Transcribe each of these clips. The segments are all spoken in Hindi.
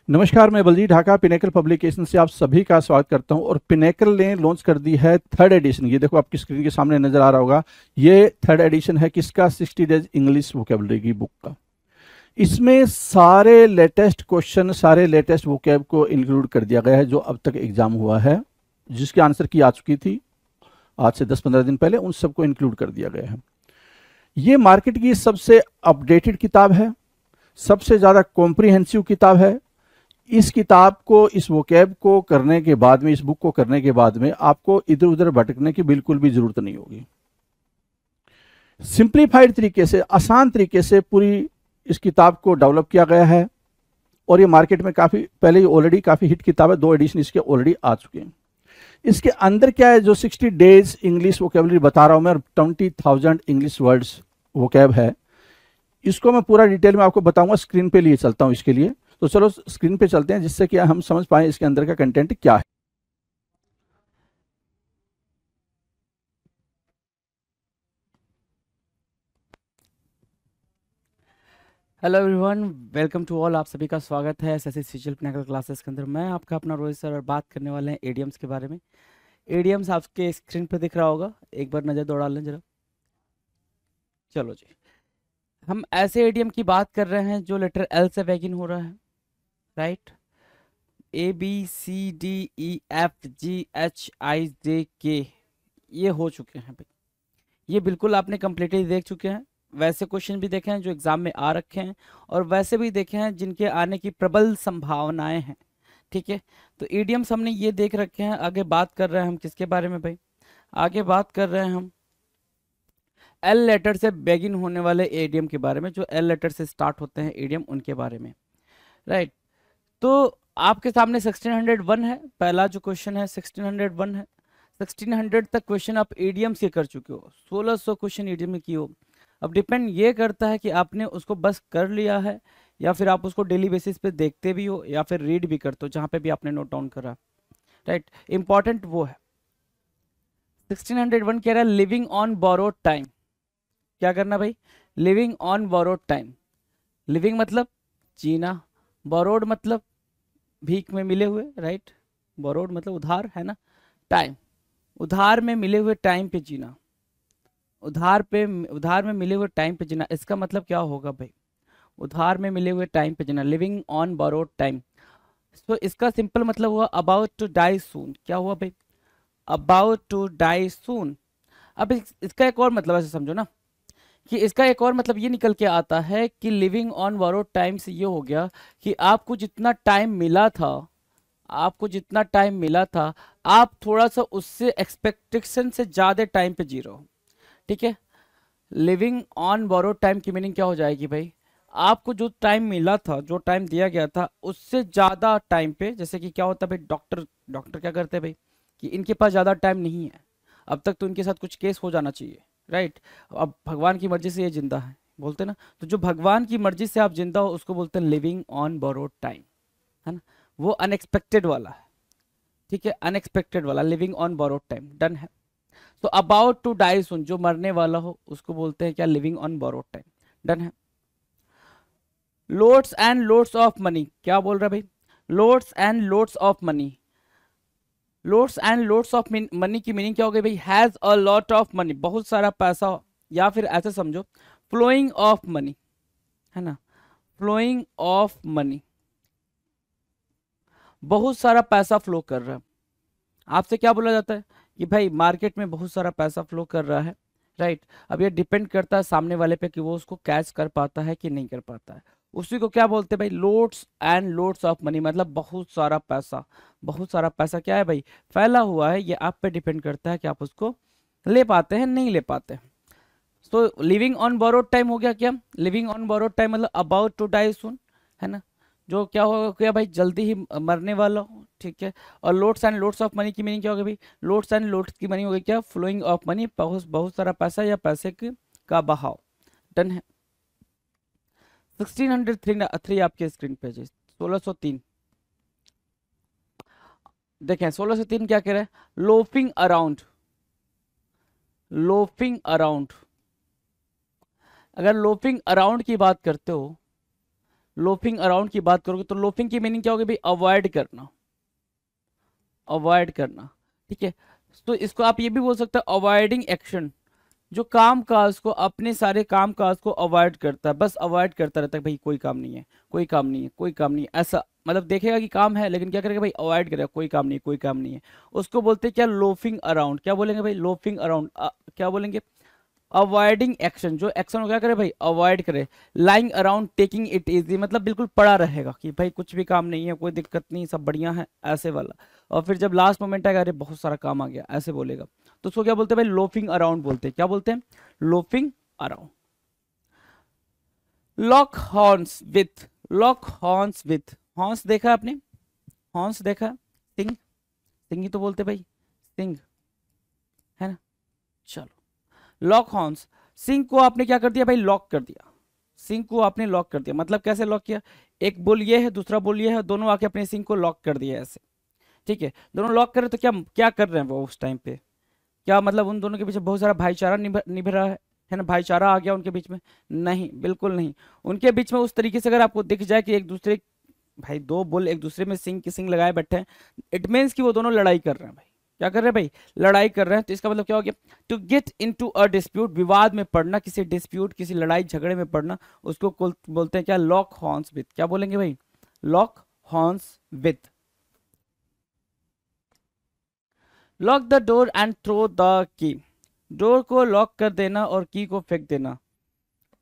नमस्कार, मैं बलजीत ढाका पिनेकल पब्लिकेशन से आप सभी का स्वागत करता हूं। और पिनेकल ने लॉन्च कर दी है थर्ड एडिशन। ये देखो आपकी स्क्रीन के सामने नजर आ रहा होगा। ये थर्ड एडिशन है किसका? 60 डेज इंग्लिश वोकेबलरी की बुक का। इसमें सारे लेटेस्ट क्वेश्चन, सारे लेटेस्ट वोकेब को इंक्लूड कर दिया गया है जो अब तक एग्जाम हुआ है, जिसके आंसर की आ चुकी थी आज से 10-15 दिन पहले, उन सबको इंक्लूड कर दिया गया है। ये मार्केट की सबसे अपडेटेड किताब है, सबसे ज़्यादा कॉम्प्रिहेंसिव किताब है। इस किताब को, इस वोकैब को करने के बाद में, इस बुक को करने के बाद में आपको इधर उधर भटकने की बिल्कुल भी जरूरत नहीं होगी। सिंप्लीफाइड तरीके से, आसान तरीके से पूरी इस किताब को डेवलप किया गया है। और ये मार्केट में काफी पहले ही ऑलरेडी काफी हिट किताब है, 2 एडिशन इसके ऑलरेडी आ चुके हैं। इसके अंदर क्या है, जो 60 डेज इंग्लिश वोकेबलरी बता रहा हूं मैं, 20,000 इंग्लिश वर्ड्स वोकैब है, इसको मैं पूरा डिटेल में आपको बताऊंगा। स्क्रीन पे लिए चलता हूं इसके लिए, तो चलो स्क्रीन पे चलते हैं जिससे कि हम समझ पाए इसके अंदर का कंटेंट क्या है। Hello everyone, welcome to all. आप सभी का स्वागत है एसएससी सीजीएल पिनेकल क्लासेस के अंदर। मैं आपका अपना रोहित सर और बात करने वाले हैं एडीएम्स के बारे में। एडीएम्स आपके स्क्रीन पर दिख रहा होगा, एक बार नज़र दौड़ा लें जरा। चलो जी, हम ऐसे एडीएम की बात कर रहे हैं जो लेटर एल से बैगिन हो रहा है, right. A B C D E F G H I J K ये हो चुके हैं भाई, ये बिल्कुल आपने कंप्लीटली देख चुके हैं। वैसे क्वेश्चन भी देखे हैं जो एग्जाम में आ रखे हैं, और वैसे भी देखे हैं जिनके आने की प्रबल संभावनाएं हैं, ठीक है। तो ईडियम्स हमने ये देख रखे हैं। आगे बात कर रहे हैं हम किसके बारे में भाई? आगे बात कर रहे हैं हम एल लेटर से बेगिन होने वाले एडियम के बारे में, जो एल लेटर से स्टार्ट होते हैं एडियम, उनके बारे में, राइट। तो आपके सामने 1601 है, पहला जो क्वेश्चन है 1601 है। 1600 तक क्वेश्चन आप ईडीएम से कर चुके हो, 1600 क्वेश्चन ईडीएम में किए हो। अब डिपेंड ये करता है कि आपने उसको बस कर लिया है, या फिर आप उसको डेली बेसिस पे देखते भी हो, या फिर रीड भी करते हो जहाँ पे भी आपने नोट डाउन करा, राइट। इंपॉर्टेंट वो है 1601 कह रहा है लिविंग ऑन बोरोड टाइम। क्या करना भाई? Living on borrowed time. Living मतलब जीना, बोरोड मतलब भीख में मिले हुए, राइट। बोरोड मतलब उधार, है ना। टाइम, उधार में मिले हुए टाइम पे जीना, उधार में मिले हुए टाइम पे जीना। इसका मतलब क्या होगा भाई? उधार में मिले हुए टाइम पे जीना, लिविंग ऑन बोरोड टाइम। तो इसका सिंपल मतलब हुआ अबाउट टू डाई सून। क्या हुआ भाई? अबाउट टू डाई सून। अब इसका एक और मतलब ऐसे समझो ना, कि इसका एक और मतलब ये निकल के आता है कि लिविंग ऑन बोरोड टाइम से ये हो गया कि आपको जितना टाइम मिला था, आपको जितना टाइम मिला था, आप थोड़ा सा उससे एक्सपेक्टेशन से ज़्यादा टाइम पे जी रहे हो, ठीक है। लिविंग ऑन बोरोड टाइम की मीनिंग क्या हो जाएगी भाई? आपको जो टाइम मिला था, जो टाइम दिया गया था, उससे ज़्यादा टाइम पे, जैसे कि क्या होता है भाई, डॉक्टर डॉक्टर क्या करते हैं भाई, कि इनके पास ज़्यादा टाइम नहीं है, अब तक तो इनके साथ कुछ केस हो जाना चाहिए, राइट। अब भगवान की मर्जी से ये जिंदा है, बोलते ना। तो जो भगवान की मर्जी से आप जिंदा हो उसको बोलते हैं लिविंग ऑन बोरोड टाइम, है ना। वो अनएक्सपेक्टेड वाला है, ठीक है, अनएक्सपेक्टेड वाला, living on borrowed time, done है। तो अबाउट टू डाई सुन, जो मरने वाला हो उसको बोलते हैं क्या? Living on borrowed time, done है। Loads and loads of money, क्या बोल रहा है भाई? Loads and loads of money. Loads and loads of money की मीनिंग क्या हो गई भाई? Has a lot of money, बहुत सारा पैसा, या फिर ऐसे समझो फ्लोइंग ऑफ मनी, है ना। फ्लोइंग ऑफ मनी, बहुत सारा पैसा फ्लो कर रहा है। आपसे क्या बोला जाता है कि भाई मार्केट में बहुत सारा पैसा फ्लो कर रहा है, राइट। अब ये डिपेंड करता है सामने वाले पे कि वो उसको कैच कर पाता है कि नहीं कर पाता है। उसी को क्या बोलते हैं भाई? Loads and loads of money, मतलब बहुत सारा पैसा। बहुत सारा पैसा क्या है भाई? फैला हुआ है। ये आप पे डिपेंड करता है कि आप उसको ले पाते हैं नहीं ले पाते हैं। तो लिविंग ऑन बोरोड टाइम हो गया क्या? लिविंग ऑन बोरोड टाइम मतलब अबाउट टू डाई सून, है ना। जो क्या होगा क्या भाई? जल्दी ही मरने वाला हो, ठीक है। और loads and loads of money की मीनिंग क्या होगी भाई? लोड्स एंड लोड्स की मनी हो गई क्या? फ्लोइंग ऑफ मनी, बहुत बहुत सारा पैसा या पैसे का बहाव, डन है। 1603 आपके स्क्रीन पे है, 1603 देखें। 1603 क्या कह रहा है? Loafing around, loafing around. अगर लोफिंग अराउंड की बात करते हो लोफिंग अराउंड की बात करोगे तो लोफिंग की मीनिंग क्या होगी भाई? अवॉइड करना, अवॉइड करना, ठीक है। तो इसको आप ये भी बोल सकते हो अवॉइडिंग एक्शन, जो काम काज को, अपने सारे काम काज को अवॉइड करता है, बस अवॉइड करता रहता है, भाई कोई काम नहीं है, कोई काम नहीं है, कोई काम नहीं है, ऐसा मतलब देखेगा कि काम है लेकिन क्या करेगा भाई? अवॉइड करेगा, कोई काम नहीं, कोई काम नहीं है। उसको बोलते हैं क्या? Loafing around. क्या बोलेंगे भाई? Loafing around. क्या बोलेंगे? अवॉइडिंग एक्शन, जो एक्शन को क्या करे भाई? अवॉइड करे। Lying around taking it easy, मतलब बिल्कुल पड़ा रहेगा कि भाई कुछ भी काम नहीं है, कोई दिक्कत नहीं, सब बढ़िया है, ऐसे वाला। और फिर जब लास्ट मोमेंट आएगा, अरे बहुत सारा काम आ गया, ऐसे बोलेगा। तो उसको क्या बोलते हैं भाई? लोफिंग अराउंड बोलते हैं। क्या बोलते हैं? Loafing around. Lock horns with, lock horns with, horns देखा आपने? हॉर्न्स देखा? सिंग, सिंग ही तो बोलते भाई, सिंग, है ना? चलो, लॉक हॉर्न्स, सिंग को आपने क्या कर दिया भाई? लॉक कर दिया। सिंग को आपने लॉक कर दिया, मतलब कैसे लॉक किया? एक बोल ये है, दूसरा बोल ये है, दोनों आके अपने सिंग को लॉक कर दिया ऐसे, ठीक है। दोनों लॉक कर रहे तो क्या क्या कर रहे हैं वो उस टाइम पे? क्या मतलब उन दोनों के पीछे बहुत सारा भाईचारा निभ रहा है ना? भाईचारा आ गया उनके बीच में? नहीं, बिल्कुल नहीं। उनके बीच में उस तरीके से अगर आपको दिख जाए कि एक दूसरे, भाई दो बुल एक दूसरे में सिंग की सिंग लगाए बैठे हैं, इट मीन्स कि वो दोनों लड़ाई कर रहे हैं भाई। क्या कर रहे हैं भाई? लड़ाई कर रहे हैं। तो इसका मतलब क्या हो गया? To get into a dispute, विवाद में पड़ना, किसी डिस्प्यूट, किसी लड़ाई झगड़े में पड़ना, उसको बोलते हैं क्या? Lock horns with. क्या बोलेंगे भाई? Lock horns with. Lock the door and throw the key, डोर को लॉक कर देना और की को फेंक देना,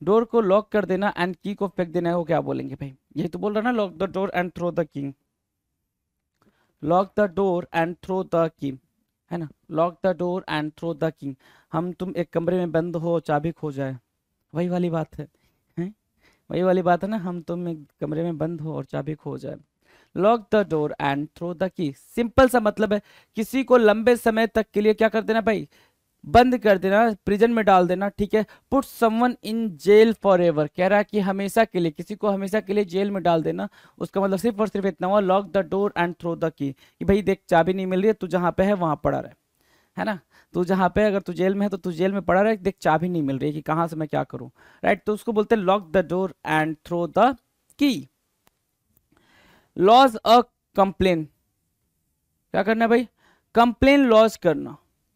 डोर को लॉक कर देना एंड की को फेंक देना है, वो क्या बोलेंगे भाई? यही तो बोल रहा ना, lock the door and throw the key, lock the door and throw the key, है ना? Lock the door and throw the key, हम तुम एक कमरे में बंद हो, चाबी खो जाए, वही वाली बात है, हैं? वही वाली बात है ना, हम तुम एक कमरे में बंद हो और चाबी खो जाए। Lock the door and throw the key, simple सा मतलब है किसी को लंबे समय तक के लिए क्या कर देना भाई? बंद कर देना, प्रिजन में डाल देना, ठीक है। Put someone in jail forever, कह रहा है कि हमेशा के लिए, किसी को हमेशा के लिए जेल में डाल देना। उसका मतलब सिर्फ और सिर्फ इतना हुआ, lock the door and throw the key, कि भाई देख चाबी नहीं मिल रही है, तू जहां पे है वहां पड़ा रहे, है ना? तू जहां पे, अगर तू जेल में है तो तू जेल में पड़ा रहे, देख चाबी नहीं मिल रही है कि कहां से मैं क्या करूं, राइट? तो उसको बोलते हैं lock the door and throw the key. Lodge a complain, क्या करना है भाई? कंप्लेन लॉज करना।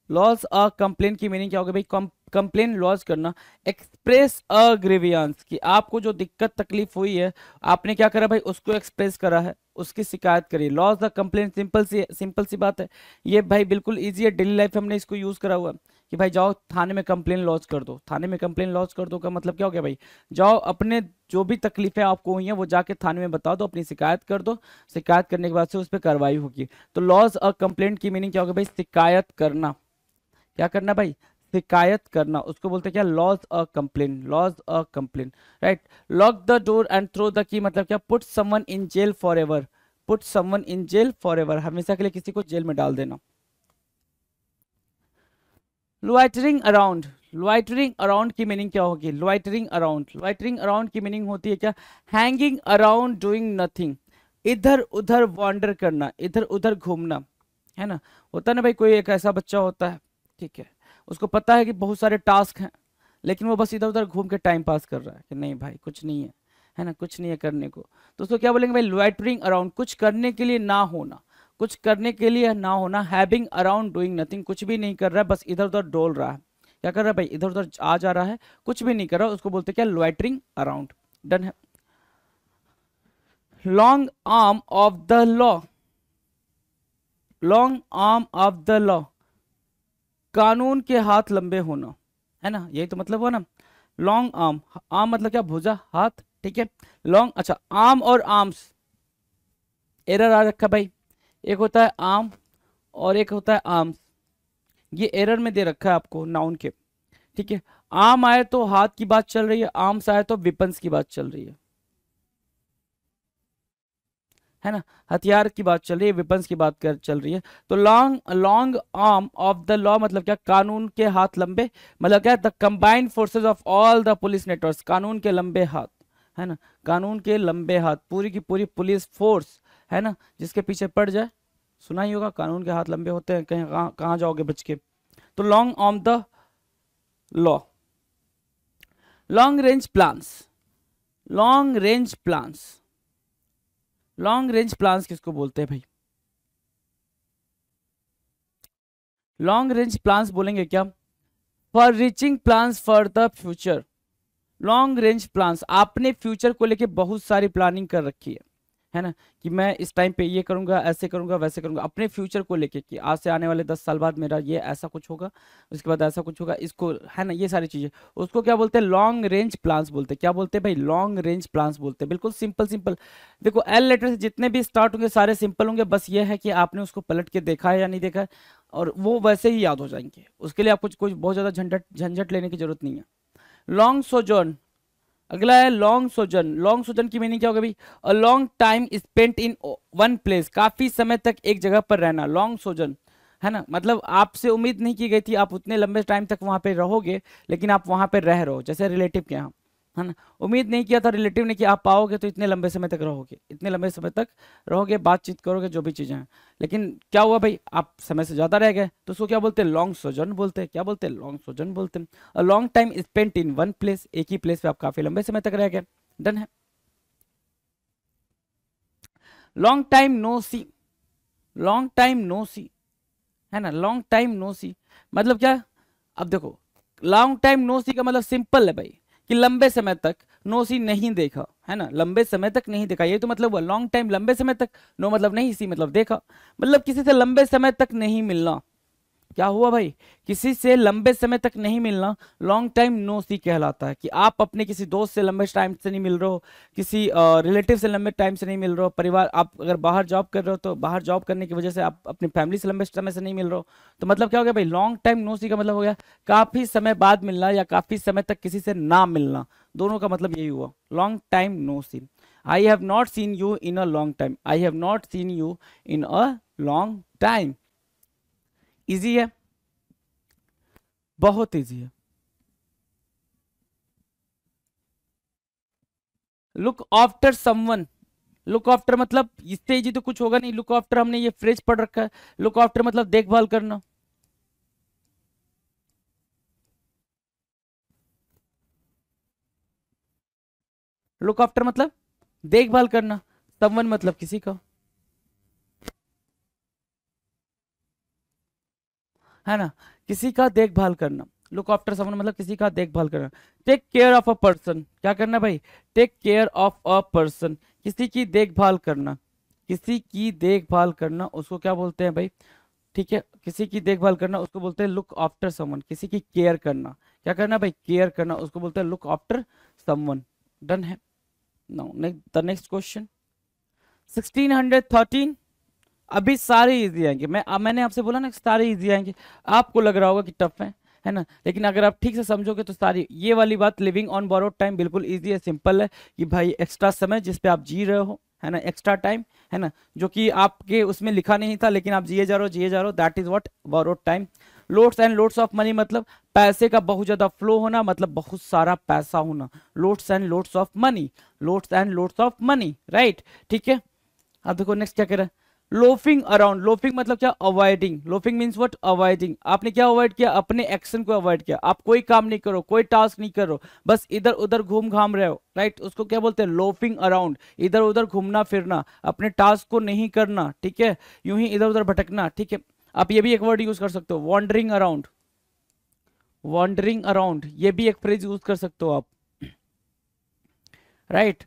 लॉज अ कंप्लेन की मीनिंग क्या होगी भाई? कंप्लेन लॉज करना। एक्सप्रेस अ ग्रीवियंस, कि आपको जो दिक्कत तकलीफ हुई है, आपने क्या करा भाई? उसको एक्सप्रेस करा है, उसकी शिकायत करी। लॉज द कंप्लेन, सिंपल सी बात है ये भाई, बिल्कुल इजी है, डेली लाइफ में हमने इसको यूज करा हुआ है कि भाई जाओ थाने में कंप्लेन लॉज कर दो। थाने में कंप्लेन लॉज कर दो का मतलब क्या हो गया भाई? जाओ अपने जो भी तकलीफें आपको हुई हैं वो जाके थाने में बता दो, अपनी शिकायत कर दो, शिकायत करने के बाद से उस पर कार्रवाई होगी। तो लॉज अ कंप्लेंट की मीनिंग क्या होगा भाई? शिकायत करना। क्या करना भाई? शिकायत करना, उसको बोलते हैं क्या? Lodge a complain, lodge a complain, right. Lock the door and throw the key मतलब क्या? Put someone in jail forever, put someone in jail forever, हमेशा के लिए किसी को जेल में डाल देना। लॉइटरिंग अराउंड, लॉइटरिंग अराउंड की मीनिंग क्या होगी? लॉइटरिंग अराउंड, लॉइटरिंग अराउंड की मीनिंग होती है क्या? हैंगिंग अराउंड डूइंग नथिंग, इधर उधर वॉन्डर करना, इधर उधर घूमना, है ना? होता है ना भाई, कोई एक ऐसा बच्चा होता है, ठीक है, उसको पता है कि बहुत सारे टास्क हैं, लेकिन वो बस इधर उधर घूम के टाइम पास कर रहा है कि नहीं भाई कुछ नहीं है ना? कुछ नहीं है करने को। तो उसको क्या बोलेंगे भाई? लॉइटरिंग अराउंड, कुछ करने के लिए ना होना, कुछ करने के लिए ना होना। हैविंग अराउंड डूइंग नथिंग, कुछ भी नहीं कर रहा है, बस इधर उधर डोल रहा है। क्या कर रहा है भाई? इधर उधर आ जा रहा है, कुछ भी नहीं कर रहा, उसको बोलते हैं क्या? Loitering around. डन है। Long arm of the law, long arm of the law, कानून के हाथ लंबे होना, है ना? यही तो मतलब हुआ ना, लॉन्ग आर्म। आर्म मतलब क्या? भुजा, हाथ, ठीक है। लॉन्ग, अच्छा, आर्म और आर्म्स, एरर आ रखा भाई। एक होता है आर्म और एक होता है आर्म्स, ये एरर में दे रखा है आपको नाउन के, ठीक है। आर्म आए तो हाथ की बात चल रही है, आर्म्स आए तो वेपन्स की बात चल रही है ना? हथियार की बात चल रही है, वेपन्स की बात कर चल रही है। तो long, long arm of the law मतलब क्या? कानून के हाथ लंबे, मतलब क्या? The combined forces of all the police network, कानून के लंबे हाथ, है ना? कानून के लंबे हाथ, पूरी की पूरी पुलिस फोर्स, है ना, जिसके पीछे पड़ जाए, सुना ही होगा, कानून के हाथ लंबे होते हैं, कहीं कहाँ जाओगे बच के? तो long on the law. Long range plans, long range plans, long range plans किसको बोलते हैं भाई? लॉन्ग रेंज प्लान्स बोलेंगे क्या? For reaching plans for the future. Long range plans, आपने फ्यूचर को लेके बहुत सारी प्लानिंग कर रखी है ना, कि मैं इस टाइम पे ये करूंगा, ऐसे करूंगा, वैसे करूंगा, अपने फ्यूचर को लेके कि आज से आने वाले 10 साल बाद मेरा ये ऐसा कुछ होगा, उसके बाद ऐसा कुछ होगा, इसको है ना, ये सारी चीजें, उसको क्या बोलते हैं? लॉन्ग रेंज प्लान्स बोलते हैं। क्या बोलते हैं भाई? लॉन्ग रेंज प्लान्स बोलते हैं। बिल्कुल सिंपल सिंपल। देखो एल लेटर से जितने भी स्टार्ट होंगे सारे सिंपल होंगे, बस ये है कि आपने उसको पलट के देखा है या नहीं देखा है, और वो वैसे ही याद हो जाएंगे। उसके लिए आपको कुछ बहुत ज्यादा झंझट झंझट लेने की जरूरत नहीं है। लॉन्ग सोजर्न, अगला है लॉन्ग सोजन। लॉन्ग सोजन की मीनिंग क्या होगा भाई? अ long time spent in one place, काफी समय तक एक जगह पर रहना, लॉन्ग सोजन है ना। मतलब आपसे उम्मीद नहीं की गई थी आप उतने लंबे टाइम तक वहां पे रहोगे, लेकिन आप वहां पे रह रहे हो, जैसे रिलेटिव के यहाँ, है ना। उम्मीद नहीं किया था रिलेटिव ने कि आप पाओगे तो इतने लंबे समय तक रहोगे, इतने लंबे समय तक रहोगे, बातचीत करोगे, जो भी चीजें हैं, लेकिन क्या हुआ भाई? आप समय से ज्यादा रह गए, तो उसको क्या बोलते हैं? लॉन्ग सोजन बोलते हैं। क्या बोलते हैं? लॉन्ग सोजन बोलते हैं। अ long time spent in one place, एक ही प्लेस पे आप काफी लंबे समय तक रह गए। डन है। लॉन्ग टाइम नो सी, लॉन्ग टाइम नो सी है ना, लॉन्ग टाइम नो सी मतलब क्या? अब देखो लॉन्ग टाइम नो सी का मतलब सिंपल है भाई, कि लंबे समय तक नो सी नहीं देखा, है ना, लंबे समय तक नहीं देखा, ये तो मतलब हुआ। लॉन्ग टाइम लंबे समय तक, नो मतलब नहीं, सी मतलब देखा, मतलब किसी से लंबे समय तक नहीं मिलना। क्या हुआ भाई? किसी से लंबे समय तक नहीं मिलना लॉन्ग टाइम नो सी कहलाता है। कि आप अपने किसी दोस्त से लंबे टाइम से नहीं मिल रहे हो, किसी रिलेटिव से लंबे टाइम से नहीं मिल रहे हो, परिवार, आप अगर बाहर जॉब कर रहे हो तो बाहर जॉब करने की वजह से आप अपनी फैमिली से लंबे समय से नहीं मिल रहे हो, तो मतलब क्या हो गया भाई? लॉन्ग टाइम नो सी का मतलब हो गया काफी समय बाद मिलना या काफी समय तक किसी से ना मिलना, दोनों का मतलब यही हुआ, long time no see. I have not seen you in a long time, I have not seen you in a long time. Easy है, बहुत इजी है। Look after someone, look after मतलब इससे इजी तो कुछ होगा नहीं। लुक आफ्टर हमने ये फ्रेज पढ़ रखा है। लुक आफ्टर मतलब देखभाल करना। लुक आफ्टर मतलब देखभाल करना, समवन मतलब किसी का, है ना, किसी का देखभाल करना। लुक आफ्टर समवन मतलब किसी का देखभाल करना। Take care of a person, क्या करना भाई? Take care of a person, किसी की देखभाल करना, किसी की देखभाल करना उसको क्या बोलते हैं भाई? ठीक है, किसी की देखभाल करना उसको बोलते हैं लुक आफ्टर समवन। किसी की केयर करना, क्या करना भाई? केयर करना, उसको बोलते हैं लुक आफ्टर समवन। डन है। Now the next question 1613। अभी सारे इजी आएंगे, मैंने आपसे बोला ना सारे इजी आएंगे, आपको लग रहा होगा कि टफ है ना, लेकिन अगर आप ठीक से समझोगे तो सारी ये वाली बात, लिविंग ऑन बोरोड टाइम बिल्कुल इजी है, सिंपल है, कि भाई एक्स्ट्रा समय जिस पे आप जी रहे हो, है ना, एक्स्ट्रा टाइम, है ना, जो कि आपके उसमें लिखा नहीं था लेकिन आप जिए जा रहे हो, जिए जा रहे हो, that is what borrowed time. Loads and loads of money मतलब पैसे का बहुत ज्यादा फ्लो होना, मतलब बहुत सारा पैसा होना, loads and loads of money, loads and loads of money, right. ठीक है, अब देखो नेक्स्ट क्या कह रहा है? लोफिंग अराउंड, लोफिंग मतलब क्या? Avoiding. Loafing means what? Avoiding. आपने क्या अवॉइड किया? अपने एक्शन को अवॉइड किया, आप कोई काम नहीं करो, कोई टास्क नहीं करो, बस इधर उधर घूम घाम रहे हो, राइट, उसको क्या बोलते हैं? Loafing around. इधर उधर घूमना फिरना, अपने टास्क को नहीं करना, ठीक है, यूं ही इधर उधर भटकना, ठीक है। आप ये भी एक वर्ड यूज कर सकते हो, वॉन्डरिंग अराउंड, वॉन्डरिंग अराउंड, ये भी एक फ्रेज यूज कर सकते हो आप, राइट।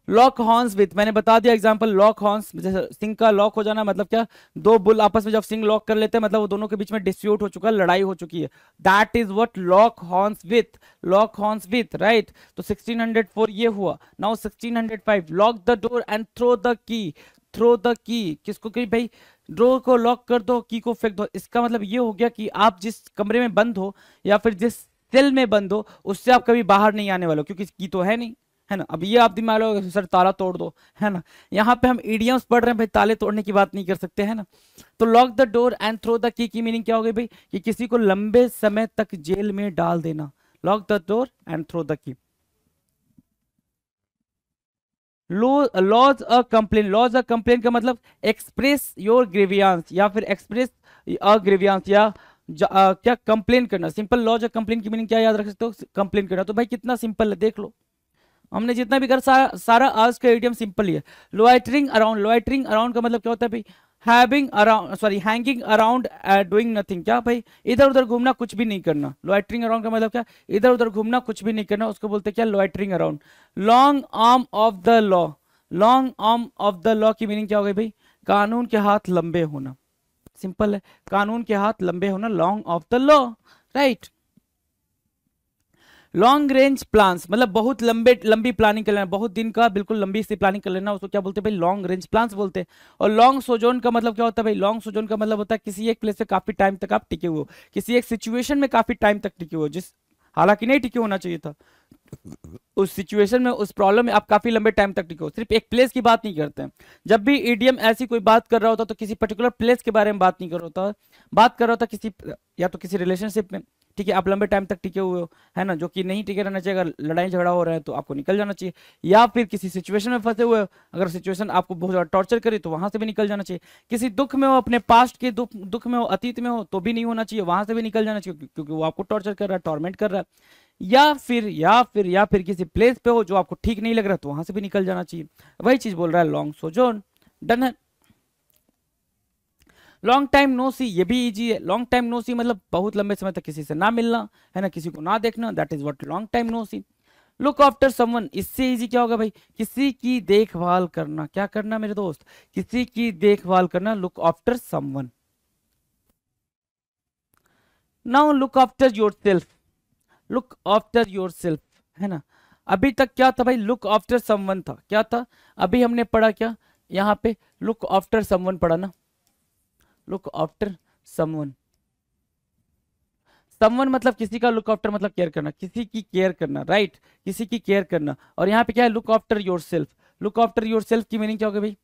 लॉक हॉर्न्स विथ, मैंने बता दिया एग्जांपल, लॉक हॉर्न्स, जैसे सिंह का लॉक हो जाना मतलब क्या? दो बुल आपस में जब सिंह लॉक कर लेते हैं मतलब वो दोनों के बीच में डिस्प्यूट हो चुका है, लड़ाई हो चुकी है, that is what lock horns with, lock horns with, right. तो 1604 ये हुआ। Now 1605 lock the door and throw the key, throw the key किसको? कि भाई डोर को लॉक कर दो, की को फेंक दो। इसका मतलब ये हो गया कि आप जिस कमरे में बंद हो या फिर जिस सेल में बंद हो उससे आप कभी बाहर नहीं आने वाले हो, क्योंकि की तो है नहीं, है ना। अब ये आप दिमाग लो सर ताला तोड़ दो, है ना, यहाँ पे हम इडियम्स पढ़ रहे हैं भाई, ताले तोड़ने की बात नहीं कर सकते, है ना। तो lock the door and throw the key meaning क्या हो गई भाई? कि किसी को लंबे समय तक जेल में डाल देना, lock the door and throw the key. Lodge a complain, lodge a complain का मतलब एक्सप्रेस योर ग्रीवियंस या फिर एक्सप्रेस अ ग्रीवियंस या क्या कंप्लेन करना, सिंपल। लॉज अ कंप्लेन की मीनिंग क्या याद रख सकते हो? कंप्लेन करना। तो भाई कितना सिंपल है, देख लो, हमने जितना भी कर सारा आज का इडियम सिंपल ही है। लोइटरिंग अराउंड, लोइटरिंग अराउंड का मतलब क्या होता है भाई, having around, sorry hanging around doing nothing, क्या भाई इधर उधर घूमना, कुछ भी नहीं करना। लोइटरिंग अराउंड का मतलब क्या, इधर उधर घूमना, कुछ भी नहीं करना, उसको बोलते हैं क्या, loitering around. Long arm of the law, long arm of the law की मीनिंग क्या हो गई भाई, कानून के हाथ लंबे होना, सिंपल है, कानून के हाथ लंबे होना, long off the law, right. Long range plans मतलब बहुत लंबी प्लानिंग कर लेना, बहुत दिन का बिल्कुल लंबी सी प्लानिंग कर लेना, उसको क्या बोलते हैं भाई, लॉन्ग रेंज प्लान्स बोलते हैं। और लॉन्ग सोजोन का मतलब क्या होता है भाई, लॉन्ग सोजोन का मतलब होता है किसी एक प्लेस पे काफी टाइम तक आप टिके हुए हो, किसी एक सिचुएशन में काफी टाइम तक टिके हुए हो, जिस हालांकि नहीं टिके होना चाहिए था, उस सिचुएशन में, उस प्रॉब्लम में आप काफी लंबे टाइम तक टिके हो। सिर्फ एक प्लेस की बात नहीं करते हैं, जब भी ईडीएम ऐसी कोई बात कर रहा होता तो किसी पर्टिकुलर प्लेस के बारे में बात नहीं कर रहा होता, बात कर रहा होता किसी, या तो किसी रिलेशनशिप में, ठीक है, आप लंबे टाइम तक टिके हुए हो, है ना, जो कि नहीं टिके रहना चाहिए, अगर लड़ाई झगड़ा हो रहा है तो आपको निकल जाना चाहिए, या फिर किसी सिचुएशन में फंसे हुए हो, अगर सिचुएशन आपको बहुत ज्यादा टॉर्चर करे तो वहां से भी निकल जाना चाहिए, किसी दुख में हो, अपने पास्ट के दुख में हो, अतीत में हो तो भी नहीं होना चाहिए, वहां से भी निकल जाना चाहिए, क्योंकि वो आपको टॉर्चर कर रहा है, टॉर्मेंट कर रहा है, या फिर किसी प्लेस पे हो जो आपको ठीक नहीं लग रहा तो वहां से भी निकल जाना चाहिए, वही चीज बोल रहा है लॉन्ग सोजोन। डन है। लॉन्ग टाइम नो सी, ये भी इजी है, लॉन्ग टाइम नो सी मतलब बहुत लंबे समय तक किसी से ना मिलना, है ना, किसी को ना देखना, that is what long time no see. Look after someone, इससे इजी क्या होगा भाई, किसी की देखभाल करना, क्या करना मेरे दोस्त, किसी की देखभाल करना, look after someone. Now look after yourself, look after yourself, है ना, अभी तक क्या था भाई, लुक आफ्टर समवन था, क्या था, अभी हमने पढ़ा क्या, यहाँ पे लुक आफ्टर समवन पढ़ा ना, लुक आफ्टर समवन, समवन मतलब किसी का, लुक आफ्टर मतलब केयर करना, किसी की केयर करना, राइट, किसी की केयर करना। और यहाँ पे क्या है, look after yourself, look after yourself की मीनिंग क्या होगी भाई,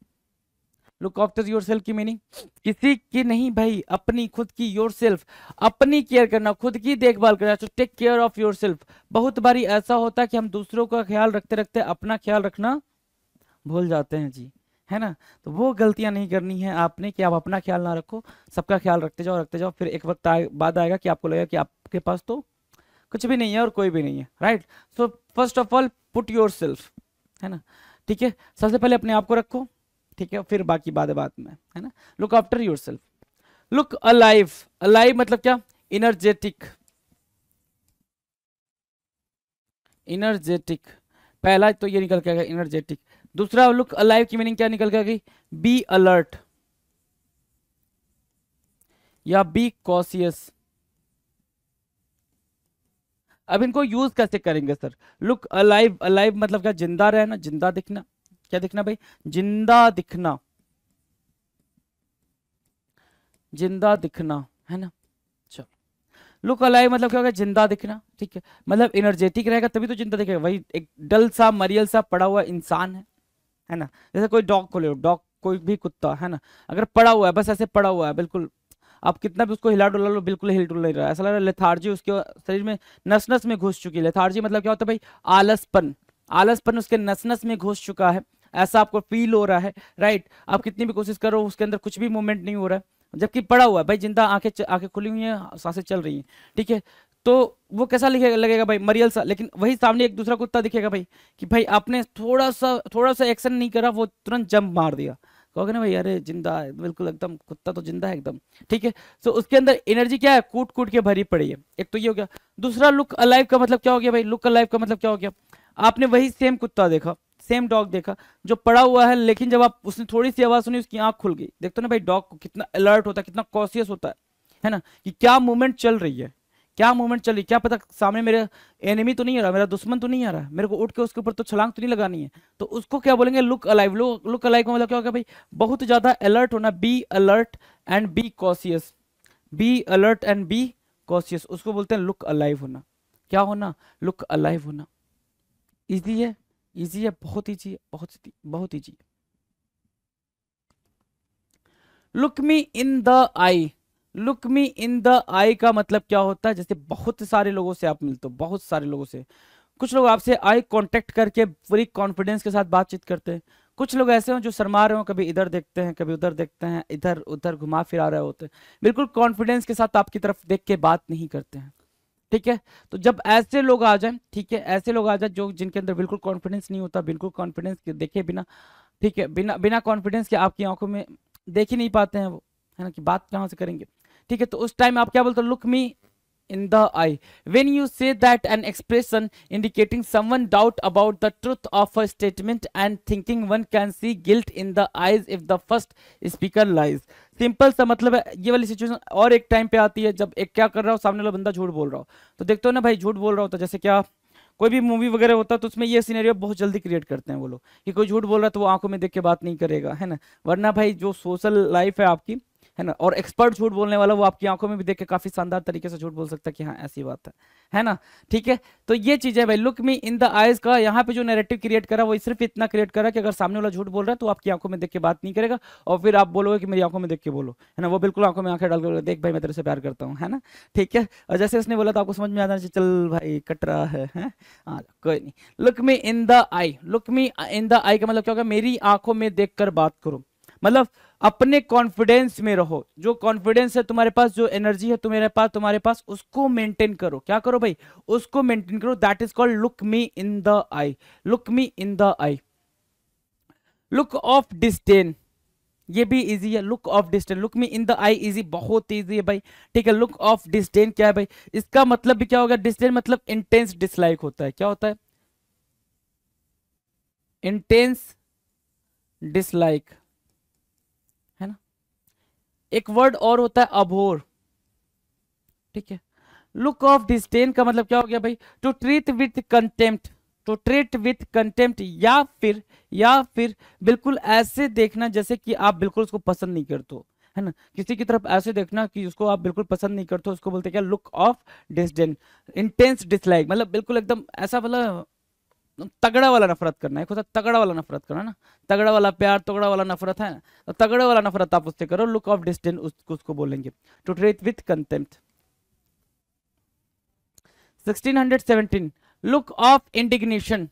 लुक आफ्टर योरसेल्फ की मीनिंग किसी की नहीं भाई, अपनी खुद की, योरसेल्फ अपनी केयर करना, खुद की देखभाल करना, to take care of yourself. बहुत बारी ऐसा होता है कि हम दूसरों का ख्याल रखते रखते अपना ख्याल रखना भूल जाते हैं जी, है ना, तो वो गलतियां नहीं करनी है आपने, कि आप अपना ख्याल ना रखो, सबका ख्याल रखते जाओ, फिर एक वक्त बाद आएगा कि आपको लगेगा कि आपके पास तो कुछ भी नहीं है और कोई भी नहीं है, right. So first of all put your self, है ना, ठीक है, सबसे पहले अपने आप को रखो, ठीक है, फिर बाकी बाद में, है ना। Look after your self. Look alive, alive मतलब क्या, इनर्जेटिक, इनर्जेटिक, पहला तो ये निकल के आएगा इनर्जेटिक। दूसरा लुक अलाइव की मीनिंग क्या निकल के आ गई, बी अलर्ट या बी कॉशियस। अब इनको यूज कैसे करेंगे सर, लुक अलाइव, अलाइव मतलब क्या, जिंदा रहना, जिंदा दिखना, क्या दिखना भाई, जिंदा दिखना, जिंदा दिखना, है ना। चलो, लुक अलाइव मतलब क्या होगा, जिंदा दिखना, ठीक है, मतलब एनर्जेटिक रहेगा तभी तो जिंदा दिखेगा, वही एक डल सा मरियल सा पड़ा हुआ इंसान है ना, जैसे कोई डॉग को ले लो, डॉग कोई भी कुत्ता, है ना, अगर पड़ा हुआ है, बस ऐसे पड़ा हुआ है बिल्कुल, आप कितना भी उसको हिला डुला लो बिल्कुल हिल डुल नहीं रहा, ऐसा लग रहा है लेथार्जी उसके शरीर में नस नस में घुस चुकी है। लेथार्जी मतलब क्या होता है भाई, आलसपन, आलसपन उसके नस नस में घुस चुका है, ऐसा आपको फील हो रहा है, राइट। आप कितनी भी कोशिश करो उसके अंदर कुछ भी मूवमेंट नहीं हो रहा है, जबकि पड़ा हुआ है भाई, जिंदा, आंखें आंखें खुली हुई हैं, सांसें चल रही हैं, ठीक है, तो वो कैसा लगेगा भाई, मरियल सा। लेकिन वही सामने एक दूसरा कुत्ता दिखेगा भाई, कि भाई आपने थोड़ा सा एक्शन नहीं करा, वो तुरंत जंप मार दिया, कहोगे ना भाई अरे जिंदा है बिल्कुल एकदम, कुत्ता तो जिंदा है एकदम, ठीक है। तो उसके अंदर एनर्जी क्या है, कूट कूट के भरी पड़ी है, एक तो ये हो गया। दूसरा लुक अलाइव का मतलब क्या हो गया भाई, लुक अलाइव का मतलब क्या हो गया, आपने वही सेम कुत्ता देखा, सेम डॉग देखा जो पड़ा हुआ है, लेकिन जब आप उसने थोड़ी सी आवाज सुनी उसकी आंख खुल गई, देखते ना भाई डॉग को कितना अलर्ट होता है, कितना कॉशियस होता है ना, कि क्या मूवमेंट चल रही है, क्या मूवमेंट चल रही, क्या पता सामने मेरे एनिमी तो नहीं आ रहा, मेरा दुश्मन तो नहीं आ रहा, मेरे को उठ के उसके ऊपर तो छलांग तो नहीं लगानी है, तो उसको क्या बोलेंगे, लुक अलाइव। लुक अलाइव का मतलब क्या होगा भाई, बहुत ज्यादा अलर्ट होना, be alert and be cautious, be alert and be cautious, उसको बोलते हैं लुक अलाइव होना। क्या होना, लुक अलाइव होना। इजी है, इजी है, बहुत ईजी है, बहुत easy. Look me in the eye, look me in the eye का मतलब क्या होता है, जैसे बहुत सारे लोगों से आप मिलते हो, बहुत सारे लोगों से, कुछ लोग आपसे आई कांटेक्ट करके पूरी कॉन्फिडेंस के साथ बातचीत करते हैं, कुछ लोग ऐसे हो जो शर्मा रहे हो, कभी इधर देखते हैं कभी उधर देखते हैं, इधर उधर घुमा फिरा रहे होते हैं, बिल्कुल कॉन्फिडेंस के साथ आपकी तरफ देख के बात नहीं करते हैं, ठीक है। तो जब ऐसे लोग आ जाएं, ठीक है, ऐसे लोग आ जाए जो जिनके अंदर बिल्कुल कॉन्फिडेंस नहीं होता, बिल्कुल कॉन्फिडेंस देखे बिना, ठीक है, बिना बिना कॉन्फिडेंस के आपकी आंखों में देख ही नहीं पाते हैं वो, है ना, कि बात कहाँ से करेंगे, ठीक है। तो उस टाइम आप क्या बोलते हो, look me in the eye. When you say that, an expression indicating someone doubt about the truth of a statement and thinking one can see guilt in the eyes if the first speaker lies. Simple सा मतलब है, ये वाली सिचुएशन और एक टाइम पे आती है जब एक क्या कर रहा हो, सामने वाला बंदा झूठ बोल रहा हो, तो देखते हो ना भाई, झूठ बोल रहा होता, जैसे क्या कोई भी मूवी वगैरह होता है तो उसमें ये सिनेरियो बहुत जल्दी क्रिएट करते हैं वो लोग, कि कोई झूठ बोल रहा है तो वो आंखों में देख के बात नहीं करेगा, है ना। वरना भाई जो सोशल लाइफ है आपकी, है ना, और एक्सपर्ट झूठ बोलने वाला वो आपकी आंखों में भी देख के काफी शानदार तरीके से झूठ बोल सकता है कि हाँ ऐसी बात है ना, ठीक है। तो ये चीज है भाई, look me in the eyes का यहाँ पे जो नैरेटिव क्रिएट करा वो सिर्फ इतना क्रिएट करा कि अगर सामने वाला झूठ बोल रहा है तो आपकी आंखों में देख के बात नहीं करेगा, और फिर आप बोलोगे कि मेरी आंखों में देख के बोलो, है ना, वो बिल्कुल आंखों में आंखें डाल के देख भाई मैं तेरे से प्यार करता हूँ, है ना, ठीक है। और जैसे उसने बोला तो आपको समझ में आ जाना चाहिए, चल भाई कट रहा है हाँ कोई नहीं। Look me in the eye, look me in the eye का मतलब क्या होगा, मेरी आंखों में देखकर बात करो, मतलब अपने कॉन्फिडेंस में रहो, जो कॉन्फिडेंस है तुम्हारे पास, जो एनर्जी है तुम्हारे पास उसको मेंटेन करो, क्या करो भाई, उसको मेंटेन करो, that is called look me in the eye, look me in the eye. Look of disdain, ये भी इजी है, look of disdain, look me in the I easy, बहुत इजी है भाई, ठीक है। लुक ऑफ डिस्डेन क्या है भाई, इसका मतलब भी क्या होगा, डिस्डेन मतलब इंटेंस डिसलाइक होता है, क्या होता है, इंटेंस डिसलाइक, है ना। एक वर्ड और होता है अभोर, ठीक है। लुक ऑफ डिस्डेन का मतलब क्या हो गया भाई, to treat with contempt, to treat with contempt, या फिर बिल्कुल ऐसे देखना जैसे कि आप बिल्कुल उसको पसंद नहीं करते हो, है ना, किसी की तरफ ऐसे देखना कि उसको आप बिल्कुल पसंद नहीं करते हो, उसको बोलते हैं क्या, look of disdain. Intense dislike मतलब बिल्कुल एकदम ऐसा, मतलब तगड़ा वाला नफरत करना, एक होता है तगड़ा वाला नफरत करना ना, तगड़ा वाला प्यार, तगड़ा वाला नफरत है, तो तगड़ा वाला नफरत आप उससे करो, लुक ऑफ डिस्डेन उसको बोलेंगे, to treat with contempt. 1617, look of indignation,